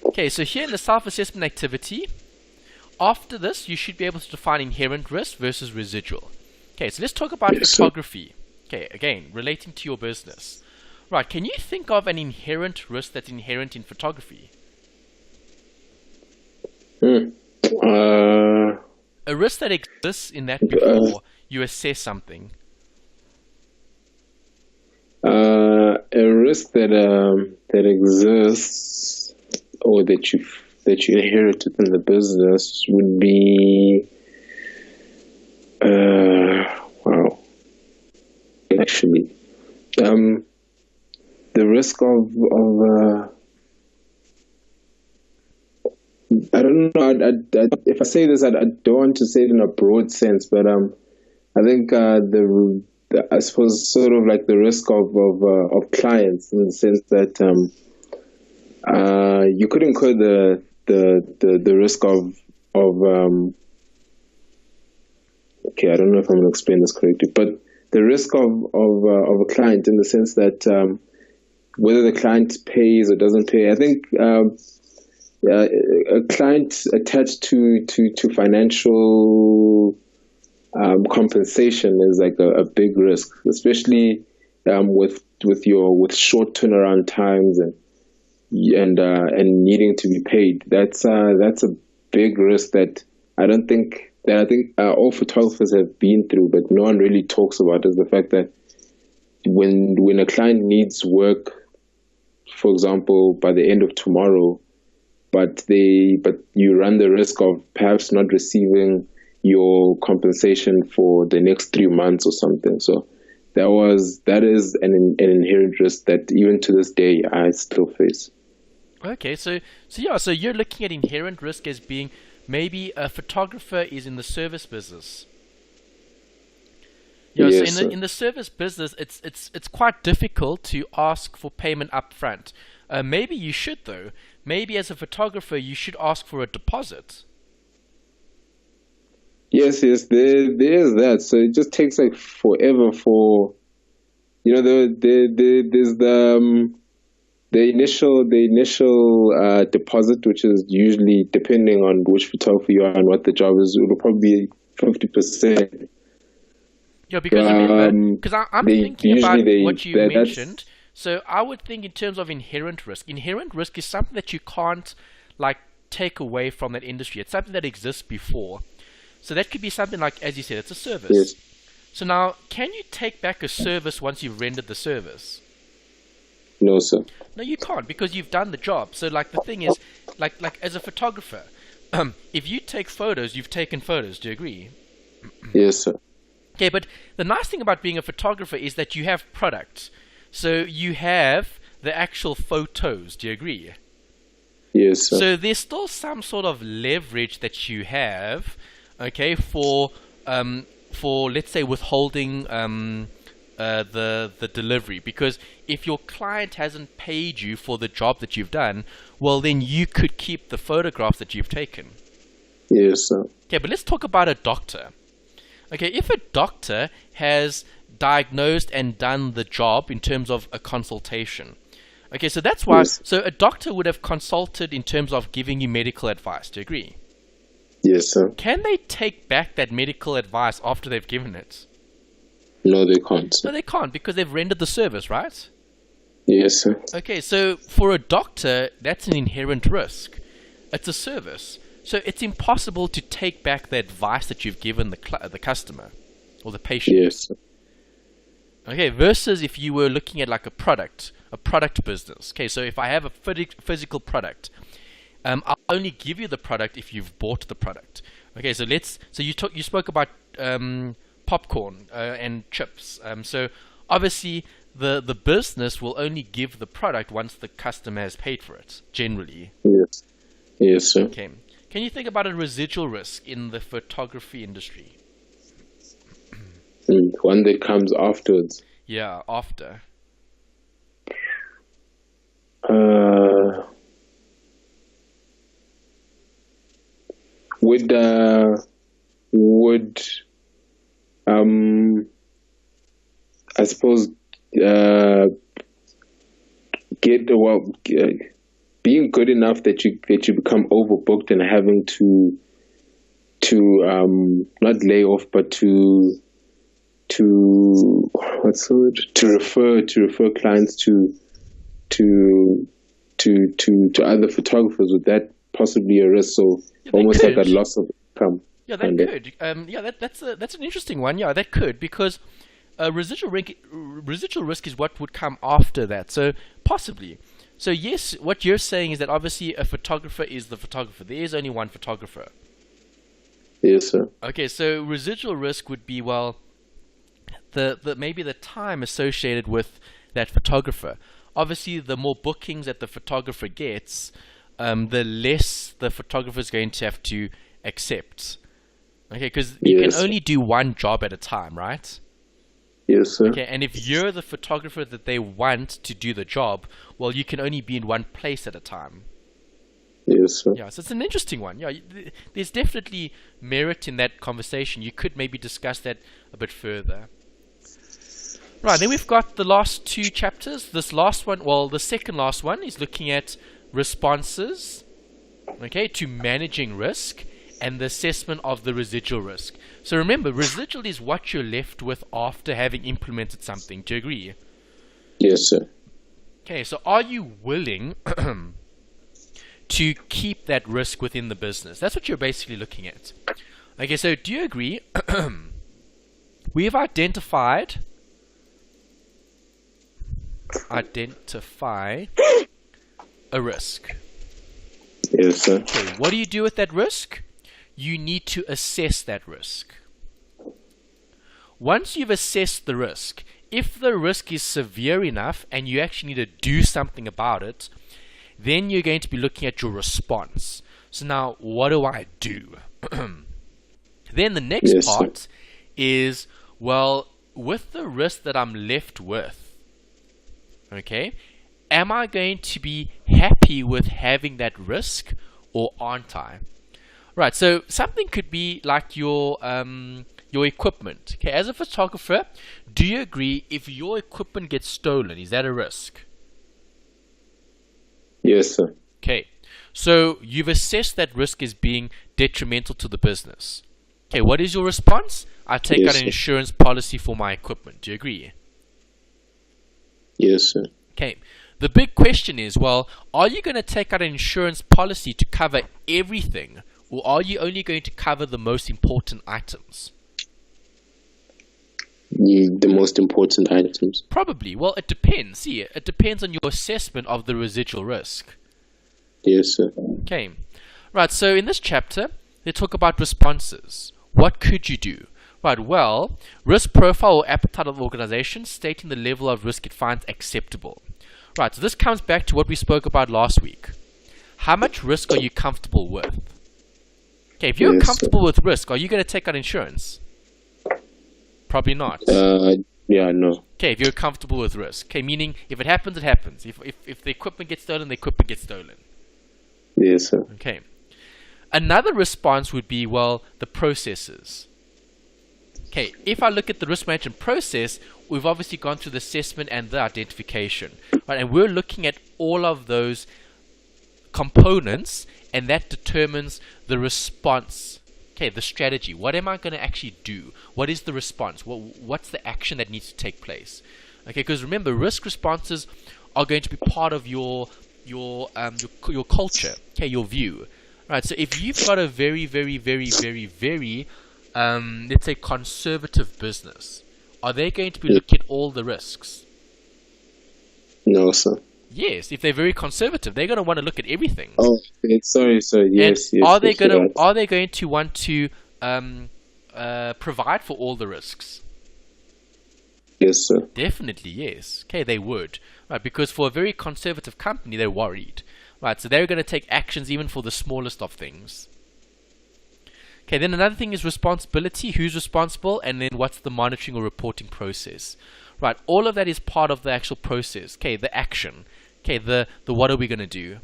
A: Okay, so here in the self-assessment activity, after this, you should be able to define inherent risk versus residual. Okay, so let's talk about photography. Okay, again, relating to your business. Right, can you think of an inherent risk that's inherent in photography? A risk that exists in that before you assess something.
B: A risk that exists, or that you inherit within the business, would be wow. Actually, the risk of I don't know. If I say this, I don't want to say it in a broad sense, but I think I suppose sort of like the risk of clients, in the sense that you could incur the risk of okay, I don't know if I'm going to explain this correctly, but the risk of a client, in the sense that whether the client pays or doesn't pay. I think a client attached to financial compensation is like a big risk, especially with short turnaround times and needing to be paid. That's a big risk that I think all photographers have been through, but no one really talks about, is the fact that when a client needs work, for example, by the end of tomorrow, but you run the risk of perhaps not receiving your compensation for the next 3 months or something. So that is an inherent risk that even to this day I still face.
A: Okay, so you're looking at inherent risk as being maybe a photographer is in the service business.
B: Yes,
A: so in the service business, it's quite difficult to ask for payment up front. Maybe you should, though. Maybe as a photographer, you should ask for a deposit.
B: Yes, there's that. So it just takes like forever for, there's the initial deposit, which is usually, depending on which photographer you are and what the job is, it'll probably be 50%.
A: Yeah, because remember, because I'm thinking about what you mentioned. So I would think in terms of inherent risk. Inherent risk is something that you can't take away from that industry. It's something that exists before. So that could be something like, as you said, it's a service.
B: Yes.
A: So now, can you take back a service once you've rendered the service?
B: No, sir.
A: No, you can't, because you've done the job. So like the thing is, like as a photographer, if you take photos, you've taken photos. Do you agree?
B: Yes, sir.
A: Okay, but the nice thing about being a photographer is that you have product. So you have the actual photos. Do you agree?
B: Yes, sir.
A: So there's still some sort of leverage that you have, okay, for let's say withholding the delivery, because if your client hasn't paid you for the job that you've done, well then you could keep the photographs that you've taken.
B: Yes, sir.
A: Okay, but let's talk about a doctor. Okay, if a doctor has diagnosed and done the job in terms of a consultation. Okay, so that's why,
B: Yes.
A: so a doctor would have consulted in terms of giving you medical advice. Do you agree?
B: Yes, sir.
A: Can they take back that medical advice after they've given it?
B: No, they can't,
A: No,
B: sir.
A: they can't, because they've rendered the service, right?
B: Yes, sir.
A: Okay, so for a doctor, that's an inherent risk. It's a service. So it's impossible to take back the advice that you've given the customer or the patient.
B: Yes, sir.
A: Okay, versus if you were looking at like a product business. Okay, so if I have a physical product, I'll only give you the product if you've bought the product. Okay, so you spoke about popcorn and chips. So obviously the business will only give the product once the customer has paid for it, generally.
B: Yes. Yes, sir.
A: Okay. Can you think about a residual risk in the photography industry?
B: One that comes afterwards.
A: Yeah, after.
B: Would I suppose being good enough that you become overbooked and having to not lay off, but to what's the word? To refer clients to other photographers. Would that possibly a risk? So
A: Yeah, they
B: almost like
A: could.
B: a loss of income.
A: Yeah, that could. That's an interesting one. Yeah, that could, because residual risk is what would come after that. So possibly. So yes, what you're saying is that obviously a photographer is the photographer. There is only one photographer.
B: Yes, sir.
A: Okay, so residual risk would be, well, the maybe the time associated with that photographer. Obviously, the more bookings that the photographer gets, the less the photographer is going to have to accept. Okay, because you
B: Yes.
A: can only do one job at a time, right?
B: Yes, sir.
A: Okay, and if you're the photographer that they want to do the job, well, you can only be in one place at a time.
B: Yes, sir.
A: Yeah, so it's an interesting one. Yeah, there's definitely merit in that conversation. You could maybe discuss that a bit further. Right, then we've got the last two chapters. This last one, well, the second last one is looking at responses, okay, to managing risk and the assessment of the residual risk. So remember, residual is what you're left with after having implemented something. Do you agree?
B: Yes, sir.
A: Okay, so are you willing to keep that risk within the business? That's what you're basically looking at. Okay, so do you agree? We've identified a risk.
B: Yes, sir.
A: Okay, what do you do with that risk? You need to assess that risk. Once you've assessed the risk, if the risk is severe enough and you actually need to do something about it, then you're going to be looking at your response. So now, what do I do? Then the next
B: Yes, sir.
A: part is, well, with the risk that I'm left with, okay, am I going to be happy with having that risk or aren't I? Right, so something could be like your equipment. Okay, as a photographer, do you agree if your equipment gets stolen, is that a risk?
B: Yes, sir.
A: Okay, so you've assessed that risk as being detrimental to the business. Okay, what is your response? I take
B: Yes,
A: out an
B: sir.
A: insurance policy for my equipment. Do you agree?
B: Yes, sir.
A: Okay, the big question is, well, are you going to take out an insurance policy to cover everything, or are you only going to cover the most important items?
B: The most important items.
A: Probably. Well, it depends. See, it depends on your assessment of the residual risk.
B: Yes, sir.
A: Okay. Right, so in this chapter, they talk about responses. What could you do? Right, well, risk profile or appetite of the organization, stating the level of risk it finds acceptable. Right, so this comes back to what we spoke about last week. How much risk are you comfortable with? Okay, if you're comfortable with risk, are you going to take out insurance? Probably not.
B: Yeah, no.
A: Okay, if you're comfortable with risk. Okay, meaning if it happens, it happens. If the equipment gets stolen, the equipment gets stolen.
B: Yes, sir.
A: Okay. Another response would be, well, the processes. Okay, if I look at the risk management process, we've obviously gone through the assessment and the identification. Right, and we're looking at all of those components, and that determines the response. Okay, the strategy. What am I going to actually do? What is the response? What's the action that needs to take place? Okay, because remember, risk responses are going to be part of your culture. Okay, your view. Right. So if you've got a very, let's say, conservative business, are they going to be looking at all the risks?
B: No, sir.
A: Yes, if they're very conservative, they're going to want to look at everything.
B: Oh, sorry, sir. Yes,
A: and
B: yes.
A: Are they going to want to provide for all the risks?
B: Yes, sir.
A: Definitely, yes. Okay, they would. Right, because for a very conservative company, they're worried. Right, so they're going to take actions even for the smallest of things. Okay, then another thing is responsibility. Who's responsible? And then what's the monitoring or reporting process? Right, all of that is part of the actual process. Okay, the action. Okay, the what are we going to do?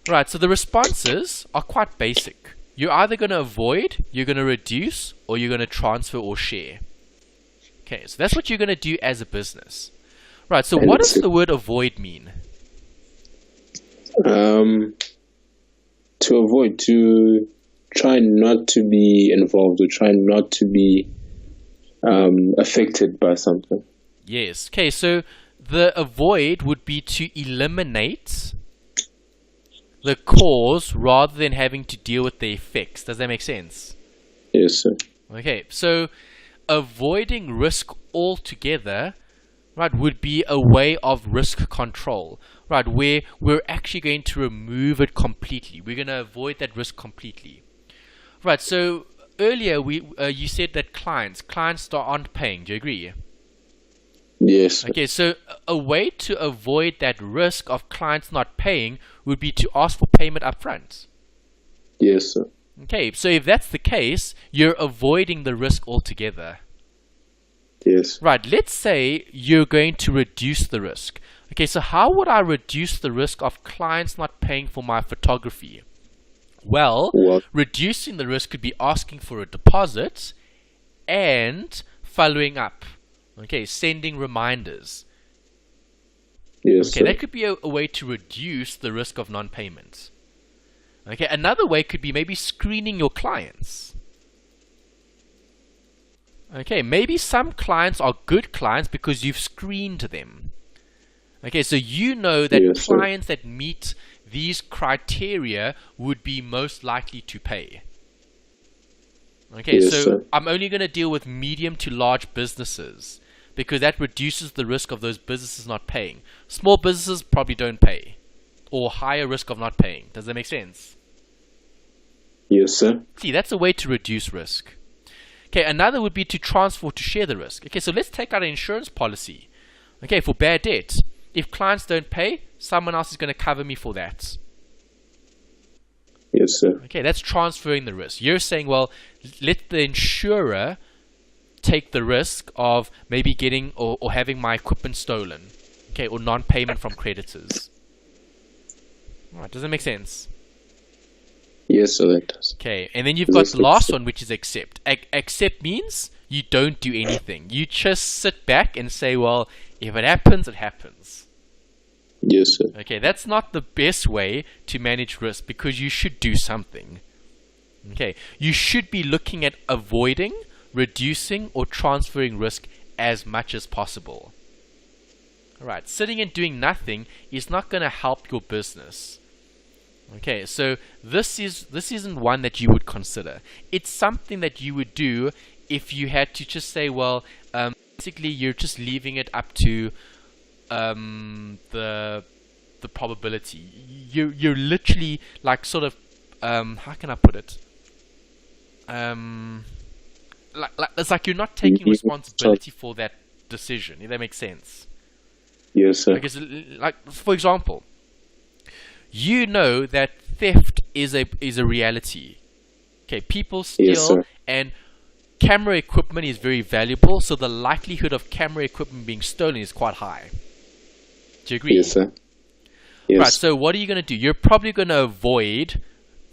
A: Right, so the responses are quite basic. You're either going to avoid, you're going to reduce, or you're going to transfer or share. Okay, so that's what you're going to do as a business. Right, so what does the word avoid mean?
B: To avoid, to try not to be involved or try not to be affected by something.
A: Yes. Okay, so the avoid would be to eliminate the cause rather than having to deal with the effects. Does that make sense?
B: Yes, sir.
A: Okay, so avoiding risk altogether, right, would be a way of risk control, right, where we're actually going to remove it completely. We're going to avoid that risk completely. Right, so earlier you said that clients aren't paying. Do you agree?
B: Yes.
A: Okay, so a way to avoid that risk of clients not paying would be to ask for payment upfront.
B: Yes, sir.
A: Okay, so if that's the case, you're avoiding the risk altogether.
B: Yes.
A: Right, let's say you're going to reduce the risk. Okay, so how would I reduce the risk of clients not paying for my photography? Well, reducing the risk could be asking for a deposit and following up. Okay, sending reminders.
B: Yes.
A: Okay, that could be a way to reduce the risk of non-payment. Okay, another way could be maybe screening your clients. Okay, maybe some clients are good clients because you've screened them. Okay, so you know that clients that meet these criteria would be most likely to pay. Okay, so I'm only going to deal with medium to large businesses because that reduces the risk of those businesses not paying. Small businesses probably don't pay or higher risk of not paying. Does that make sense?
B: Yes, sir.
A: See, that's a way to reduce risk. Okay, another would be to transfer to share the risk. Okay, so let's take out an insurance policy. Okay, for bad debt. If clients don't pay, someone else is going to cover me for that.
B: Yes, sir.
A: Okay, that's transferring the risk. You're saying, well, let the insurer take the risk of maybe getting or having my equipment stolen. Okay, or non-payment from creditors. All right, does that make sense?
B: Yes, sir, that does.
A: Okay, and then you've got the last one, which is accept. Accept means you don't do anything. You just sit back and say, well, if it happens, it happens.
B: Yes, sir.
A: Okay, that's not the best way to manage risk because you should do something. Okay, you should be looking at avoiding, reducing, or transferring risk as much as possible. Alright, sitting and doing nothing is not going to help your business. Okay, so this isn't one that you would consider. It's something that you would do if you had to just say, well, basically you're just leaving it up to the probability. You're literally like sort of how can I put it? Like it's like you're not taking responsibility for that decision. If that makes sense.
B: Yes, sir.
A: Because, like, for example, you know that theft is a reality. Okay, people steal,
B: Yes,
A: and camera equipment is very valuable, so the likelihood of camera equipment being stolen is quite high. Do you agree?
B: Yes, sir. Yes.
A: Right, so what are you going to do? You're probably going to avoid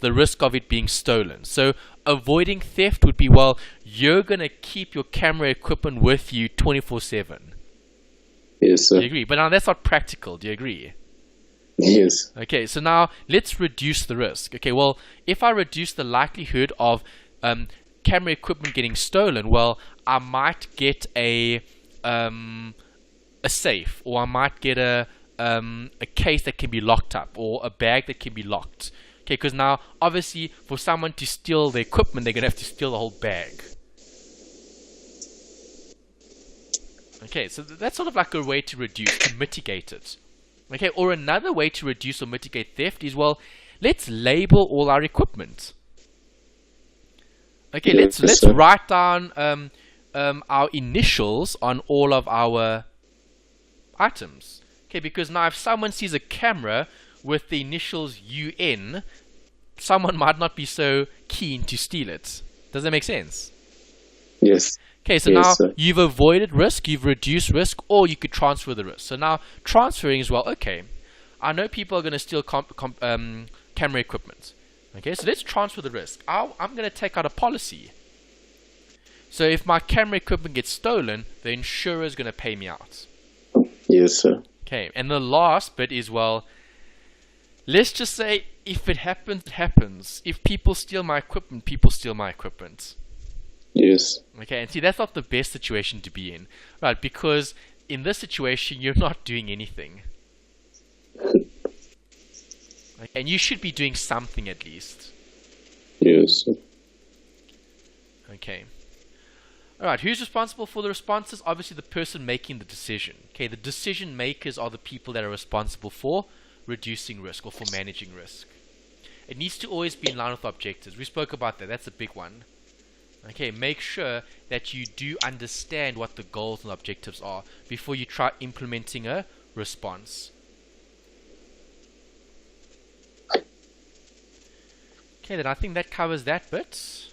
A: the risk of it being stolen. So avoiding theft would be, well, you're going to keep your camera equipment with you 24/7.
B: Yes, sir.
A: Do you agree? But now that's not practical. Do you agree?
B: Yes.
A: Okay, so now let's reduce the risk. Okay, well, if I reduce the likelihood of camera equipment getting stolen, well, I might get a safe, or I might get a case that can be locked up, or a bag that can be locked. Okay, because now obviously for someone to steal the equipment, they're gonna have to steal the whole bag. Okay, so that's sort of like a way to reduce, to mitigate it. Okay, or another way to reduce or mitigate theft is, well, let's label all our equipment. Okay,
B: Yes,
A: let's
B: sir.
A: write down our initials on all of our items. Okay, because now if someone sees a camera with the initials UN, someone might not be so keen to steal it. Does that make sense?
B: Yes.
A: Okay, so
B: Yes,
A: now
B: sir.
A: you've avoided risk, you've reduced risk, or you could transfer the risk. So now transferring as well. Okay, I know people are going to steal camera equipment. Okay, so let's transfer the risk. I'm going to take out a policy. So if my camera equipment gets stolen, the insurer is going to pay me out.
B: Yes, sir.
A: Okay, and the last bit is, well, let's just say if it happens, it happens. If people steal my equipment, people steal my equipment.
B: Yes.
A: Okay, and see, that's not the best situation to be in, right? Because in this situation, you're not doing anything. Okay, and you should be doing something at least.
B: Yes, sir.
A: Okay. Alright, who's responsible for the responses? Obviously the person making the decision. Okay, the decision makers are the people that are responsible for reducing risk, or for managing risk. It needs to always be in line with objectives. We spoke about that. That's a big one. Okay, make sure that you do understand what the goals and objectives are before you try implementing a response. Okay, then I think that covers that bit.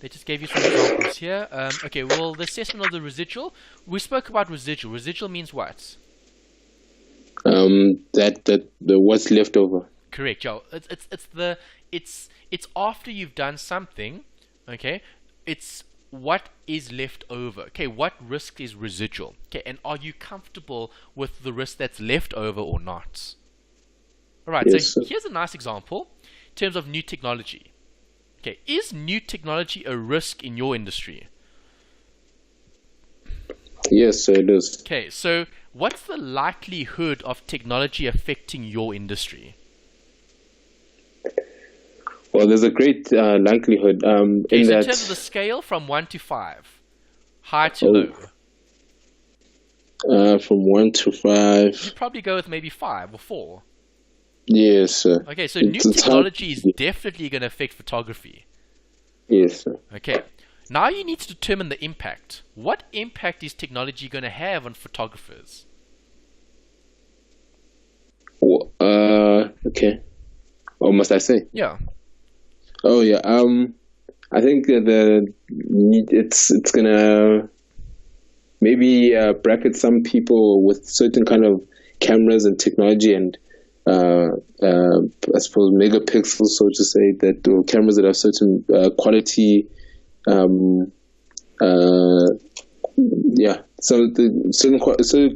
A: They just gave you some examples here. Okay, well, the assessment of the residual. We spoke about residual. Residual means what?
B: The what's left over.
A: Correct, Joe. It's after you've done something. Okay, it's what is left over. Okay, what risk is residual? Okay, and are you comfortable with the risk that's left over or not? All right.
B: Yes,
A: So
B: sir.
A: here's a nice example in terms of new technology. Okay, is new technology a risk in your industry?
B: Yes, sir, it is.
A: Okay, so what's the likelihood of technology affecting your industry?
B: Well, there's a great likelihood
A: Okay,
B: in
A: so in
B: that.
A: terms of the scale from 1 to 5, high to
B: Oh.
A: low,
B: From 1 to 5.
A: you'd probably go with maybe 5 or 4.
B: Yes, sir.
A: Okay, so new
B: It's hard.
A: technology is definitely going to affect photography.
B: Yes, sir.
A: Okay, now you need to determine the impact. What impact is technology going to have on photographers?
B: Okay. What must I say?
A: Yeah.
B: Oh yeah. I think it's gonna maybe bracket some people with certain kind of cameras and technology and I suppose megapixels, so to say, that or cameras that have certain quality. Yeah. So the certain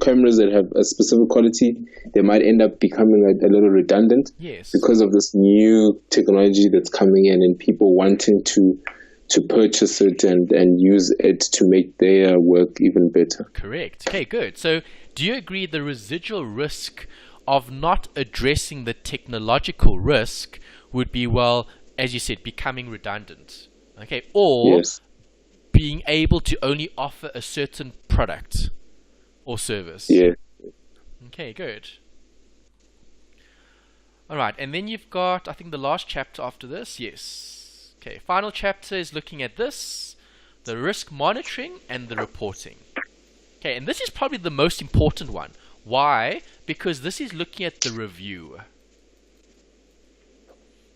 B: cameras that have a specific quality, they might end up becoming a little redundant.
A: Yes.
B: Because of this new technology that's coming in and people wanting to purchase it and use it to make their work even better.
A: Correct. Okay, good. So do you agree the residual risk of not addressing the technological risk would be, well, as you said, becoming redundant. Okay, or
B: Yes.
A: being able to only offer a certain product or service.
B: Yeah.
A: Okay, good. Alright, and then you've got, I think, the last chapter after this. Yes. Okay, final chapter is looking at this, the risk monitoring and the reporting. Okay, and this is probably the most important one. Why? Because this is looking at the review.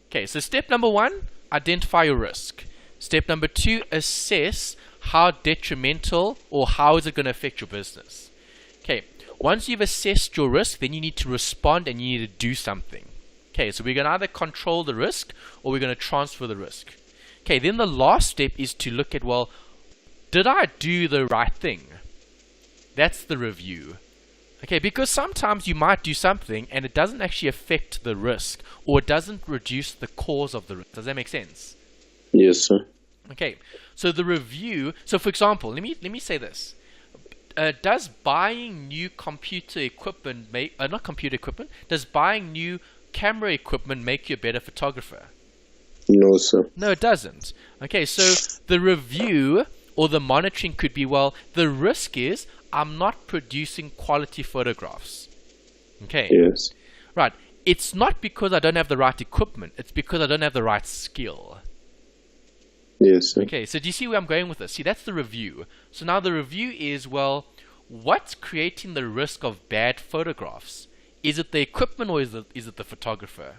A: Okay, so step number 1, identify your risk. Step number 2, assess how detrimental or how is it going to affect your business. Okay, once you've assessed your risk, then you need to respond and you need to do something. Okay, so we're going to either control the risk or we're going to transfer the risk. Okay, then the last step is to look at, well, did I do the right thing? That's the review. Okay, because sometimes you might do something and it doesn't actually affect the risk, or it doesn't reduce the cause of the risk. Does that make sense?
B: Yes, sir.
A: Okay, so the review, so for example, let me say this. Does buying new computer equipment does buying new camera equipment make you a better photographer?
B: No, sir.
A: No, it doesn't. Okay, so the review or the monitoring could be, well, the risk is I'm not producing quality photographs. Okay.
B: Yes.
A: Right. It's not because I don't have the right equipment. It's because I don't have the right skill.
B: Yes, sir.
A: Okay, so do you see where I'm going with this? See, that's the review. So now the review is, well, what's creating the risk of bad photographs? Is it the equipment or is it the photographer?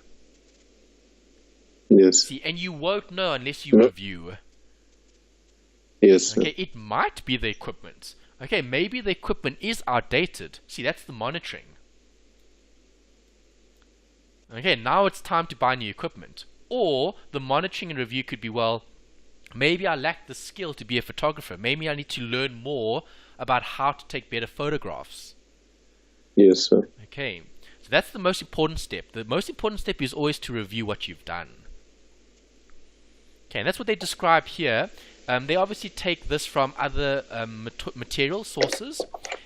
B: Yes.
A: See, and you won't know unless you review.
B: Yes, sir.
A: Okay, it might be the equipment. Okay, maybe the equipment is outdated. See, that's the monitoring. Okay, now it's time to buy new equipment. Or the monitoring and review could be, well, maybe I lack the skill to be a photographer. Maybe I need to learn more about how to take better photographs.
B: Yes, sir.
A: Okay, so that's the most important step. The most important step is always to review what you've done. Okay, and that's what they describe here. They obviously take this from other material sources.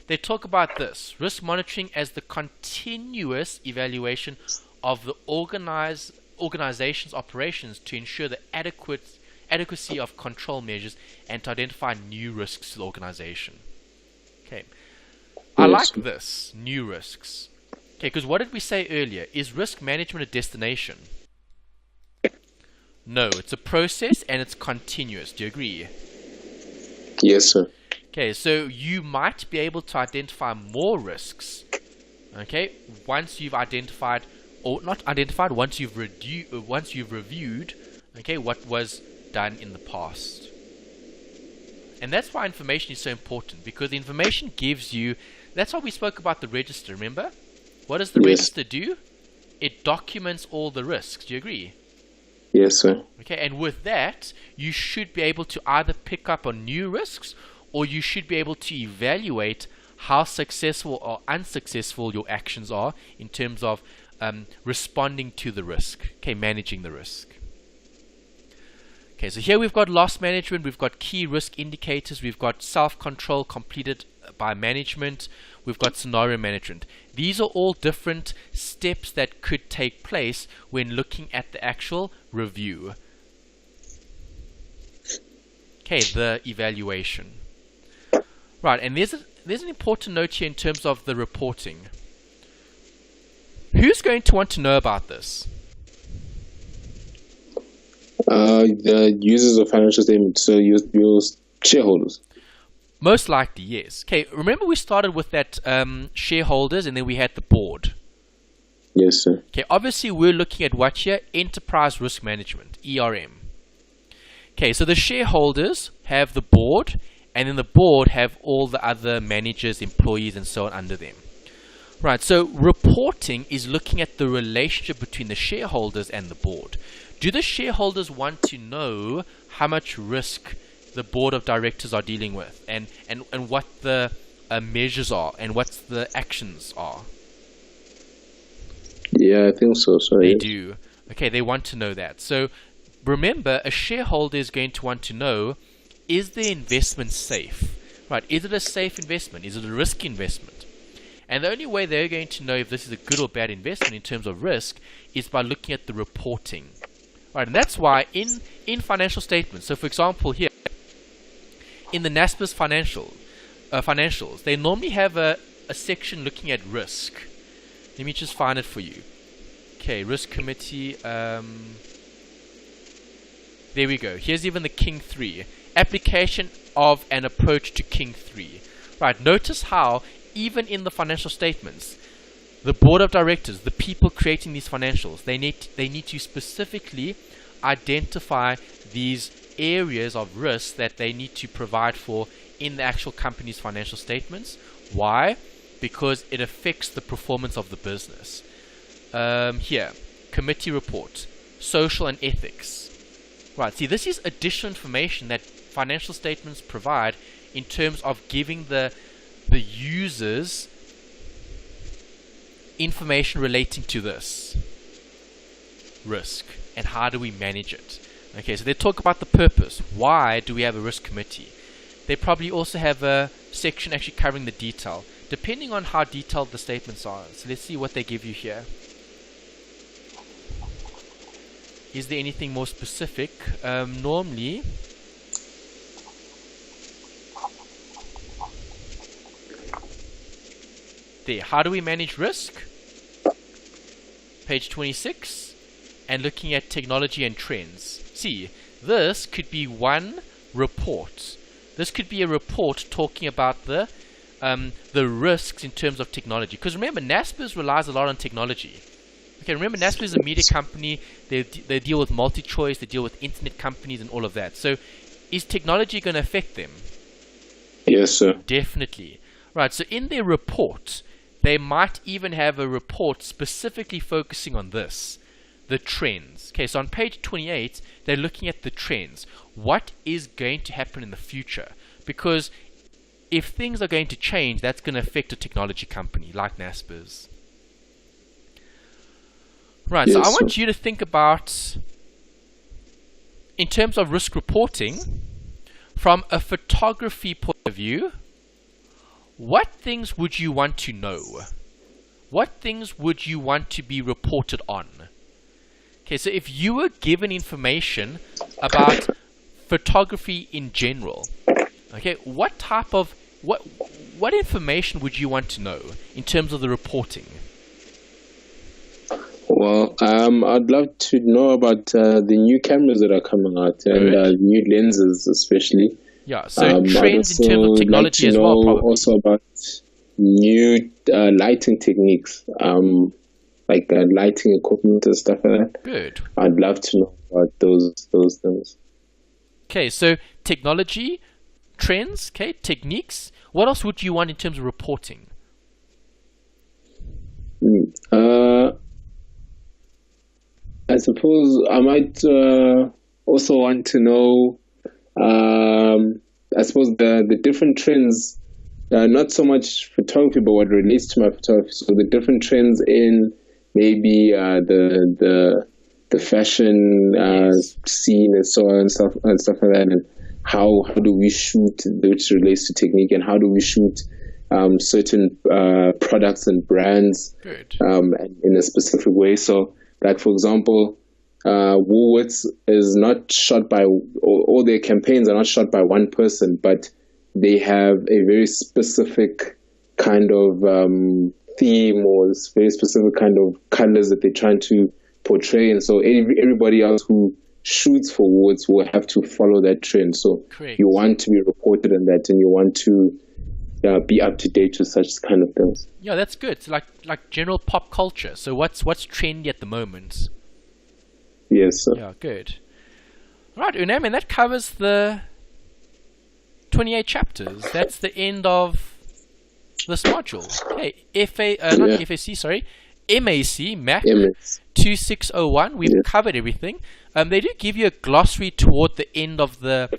A: They talk about this, risk monitoring as the continuous evaluation of the organization's operations to ensure the adequacy of control measures and to identify new risks to the organization. Okay, I like this, new risks. Okay, because what did we say earlier? Is risk management a destination? No, it's a process and it's continuous. Do you agree?
B: Yes, sir.
A: Okay, so you might be able to identify more risks, okay, once you've identified, or not identified, once you've reviewed, okay, what was done in the past. And that's why information is so important, because the information gives you, that's why we spoke about the register, remember? What does the register do? It documents all the risks. Do you agree?
B: Yes, sir.
A: Okay, and with that, you should be able to either pick up on new risks, or you should be able to evaluate how successful or unsuccessful your actions are in terms of responding to the risk, okay, managing the risk. Okay, so here we've got loss management, we've got key risk indicators, we've got self-control completed by management, we've got scenario management. These are all different steps that could take place when looking at the actual review. Okay, the evaluation. Right, and there's an important note here in terms of the reporting. Who's going to want to know about this?
B: The users of financial statements, so your shareholders.
A: Most likely, yes. Okay, remember we started with that shareholders and then we had the board.
B: Yes, sir.
A: Okay, obviously we're looking at what here? Enterprise Risk Management, ERM. Okay, so the shareholders have the board, and then the board have all the other managers, employees, and so on under them. Right, so reporting is looking at the relationship between the shareholders and the board. Do the shareholders want to know how much risk the board of directors are dealing with, and what the measures are, and what the actions are?
B: Yeah, I think so.
A: They do. Okay, they want to know that. So remember, a shareholder is going to want to know, is the investment safe? Right, is it a safe investment? Is it a risky investment? And the only way they're going to know if this is a good or bad investment in terms of risk is by looking at the reporting. Right, and that's why in financial statements, so for example here, in the NASPERS financials, they normally have a section looking at risk. Let me just find it for you. Okay, risk committee. There we go. Here's even the King 3. Application of an approach to King 3. Right, notice how even in the financial statements, the board of directors, the people creating these financials, they need to specifically identify these areas of risk that they need to provide for in the actual company's financial statements. Why? Because it affects the performance of the business. Here, committee report, social and ethics. Right, see, this is additional information that financial statements provide in terms of giving the users information relating to this risk and how do we manage it. Okay, so they talk about the purpose. Why do we have a risk committee? They probably also have a section actually covering the detail, depending on how detailed the statements are. So let's see what they give you here. Is there anything more specific? Normally, there. How do we manage risk? Page 26. And looking at technology and trends. See, this could be one report. This could be a report talking about the risks in terms of technology. Because remember, NASPERS relies a lot on technology. Okay, remember, NASPERS is a media company. They deal with multi-choice. They deal with internet companies and all of that. So, is technology going to affect them?
B: Yes, sir.
A: Definitely. Right, so in their report, they might even have a report specifically focusing on this. The trends. Okay, so on page 28, they're looking at the trends. What is going to happen in the future? Because if things are going to change, that's going to affect a technology company like NASPERS. Right, yes, so I want you to think about, in terms of risk reporting, from a photography point of view, what things would you want to know? What things would you want to be reported on? Okay, so if you were given information about photography in general, okay, what type of what information would you want to know in terms of the reporting?
B: Well, I'd love to know about the new cameras that are coming out and new lenses, especially.
A: Yeah, so trends in terms of technology as well. Probably.
B: Also about new lighting techniques. Like lighting equipment and stuff like that.
A: Good.
B: I'd love to know about those things.
A: Okay, so technology, trends, okay, techniques. What else would you want in terms of reporting?
B: I suppose I might also want to know, I suppose the different trends, not so much photography, but what relates to my photography. So the different trends in maybe the fashion scene and so on and stuff like that, and how do we shoot, which relates to technique, and how do we shoot certain products and brands in a specific way. So, like for example, Woolworths is not shot by all their campaigns are not shot by one person, but they have a very specific kind of theme or very specific kind of colors that they're trying to portray, and so everybody else who shoots for Woolworths will have to follow that trend. So
A: Correct.
B: You want to be reported on that, and you want to be up to date with such kind of things.
A: Yeah, that's good. It's like general pop culture. So what's trendy at the moment?
B: Yes, sir.
A: Yeah, good. All right, Unam, and that covers the 28 chapters. That's the end of this module. Okay, not FAC, sorry, MAC, Mac 2601. We've covered everything. They do give you a glossary toward the end of the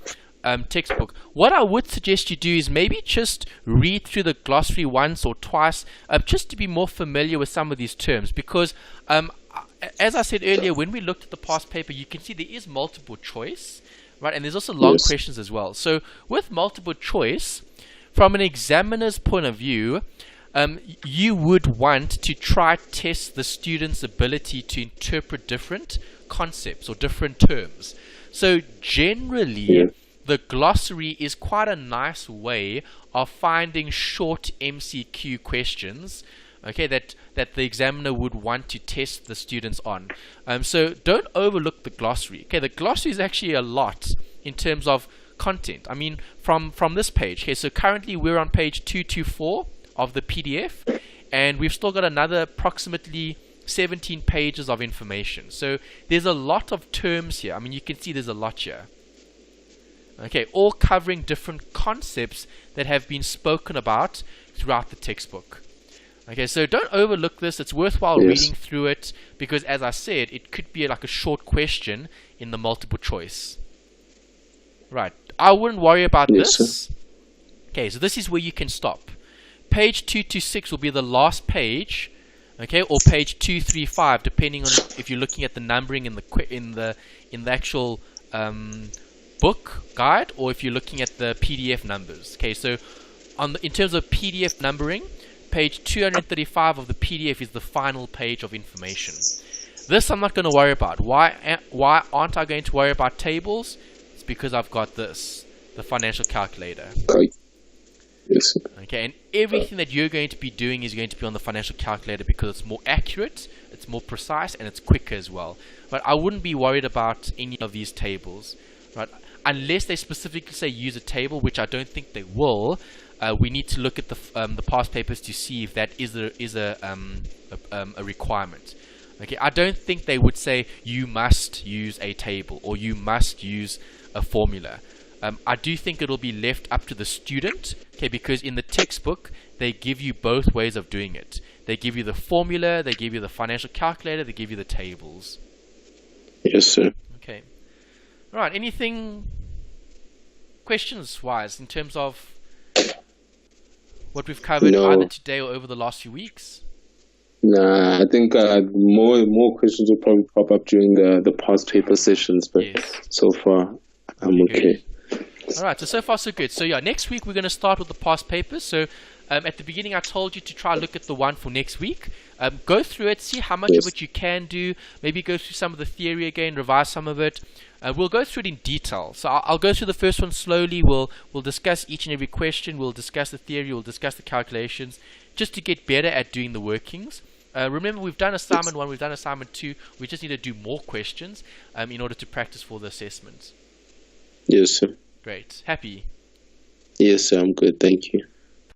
A: textbook. What I would suggest you do is maybe just read through the glossary once or twice, just to be more familiar with some of these terms, because as I said earlier, when we looked at the past paper, you can see there is multiple choice, right? And there's also long questions as well. So with multiple choice, from an examiner's point of view, you would want to try test the student's ability to interpret different concepts or different terms. So generally, the glossary is quite a nice way of finding short MCQ questions, okay, that the examiner would want to test the students on. So don't overlook the glossary. Okay, the glossary is actually a lot in terms of content. I mean, from this page. Okay, so currently we're on page 224 of the PDF, and we've still got another approximately 17 pages of information. So there's a lot of terms here. I mean, you can see there's a lot here. Okay, all covering different concepts that have been spoken about throughout the textbook. Okay, so don't overlook this. It's worthwhile reading through it, because as I said, it could be like a short question in the multiple choice. Right, I wouldn't worry about this.
B: Sir.
A: Okay, so this is where you can stop. Page 226 will be the last page, okay, or page 235, depending on if you're looking at the numbering in the actual book guide, or if you're looking at the PDF numbers. Okay, so in terms of PDF numbering, page 235 of the PDF is the final page of information. This I'm not going to worry about. Why aren't I going to worry about tables? It's because I've got this, the financial calculator.
B: Yes.
A: Okay, and everything that you're going to be doing is going to be on the financial calculator, because it's more accurate, it's more precise, and it's quicker as well. But I wouldn't be worried about any of these tables, right? Unless they specifically say use a table, which I don't think they will. We need to look at the past papers to see if that is a requirement. Okay, I don't think they would say you must use a table or you must use a formula. I do think it'll be left up to the student, okay, because in the textbook they give you both ways of doing it. They give you the formula, they give you the financial calculator, they give you the tables.
B: Yes, sir.
A: Okay. All right, anything questions-wise in terms of what we've covered either today or over the last few weeks?
B: Nah, I think more questions will probably pop up during the past paper sessions, but so far I'm okay.
A: Alright, so far so good. So yeah, next week we're going to start with the past papers. So at the beginning I told you to try look at the one for next week. Go through it, see how much of it you can do. Maybe go through some of the theory again, revise some of it. We'll go through it in detail. So I'll go through the first one slowly. We'll discuss each and every question. We'll discuss the theory. We'll discuss the calculations, just to get better at doing the workings. Remember, we've done assignment 1, we've done assignment 2. We just need to do more questions in order to practice for the assessments.
B: Yes, sir.
A: Great. Happy?
B: Yes, sir. I'm good. Thank you.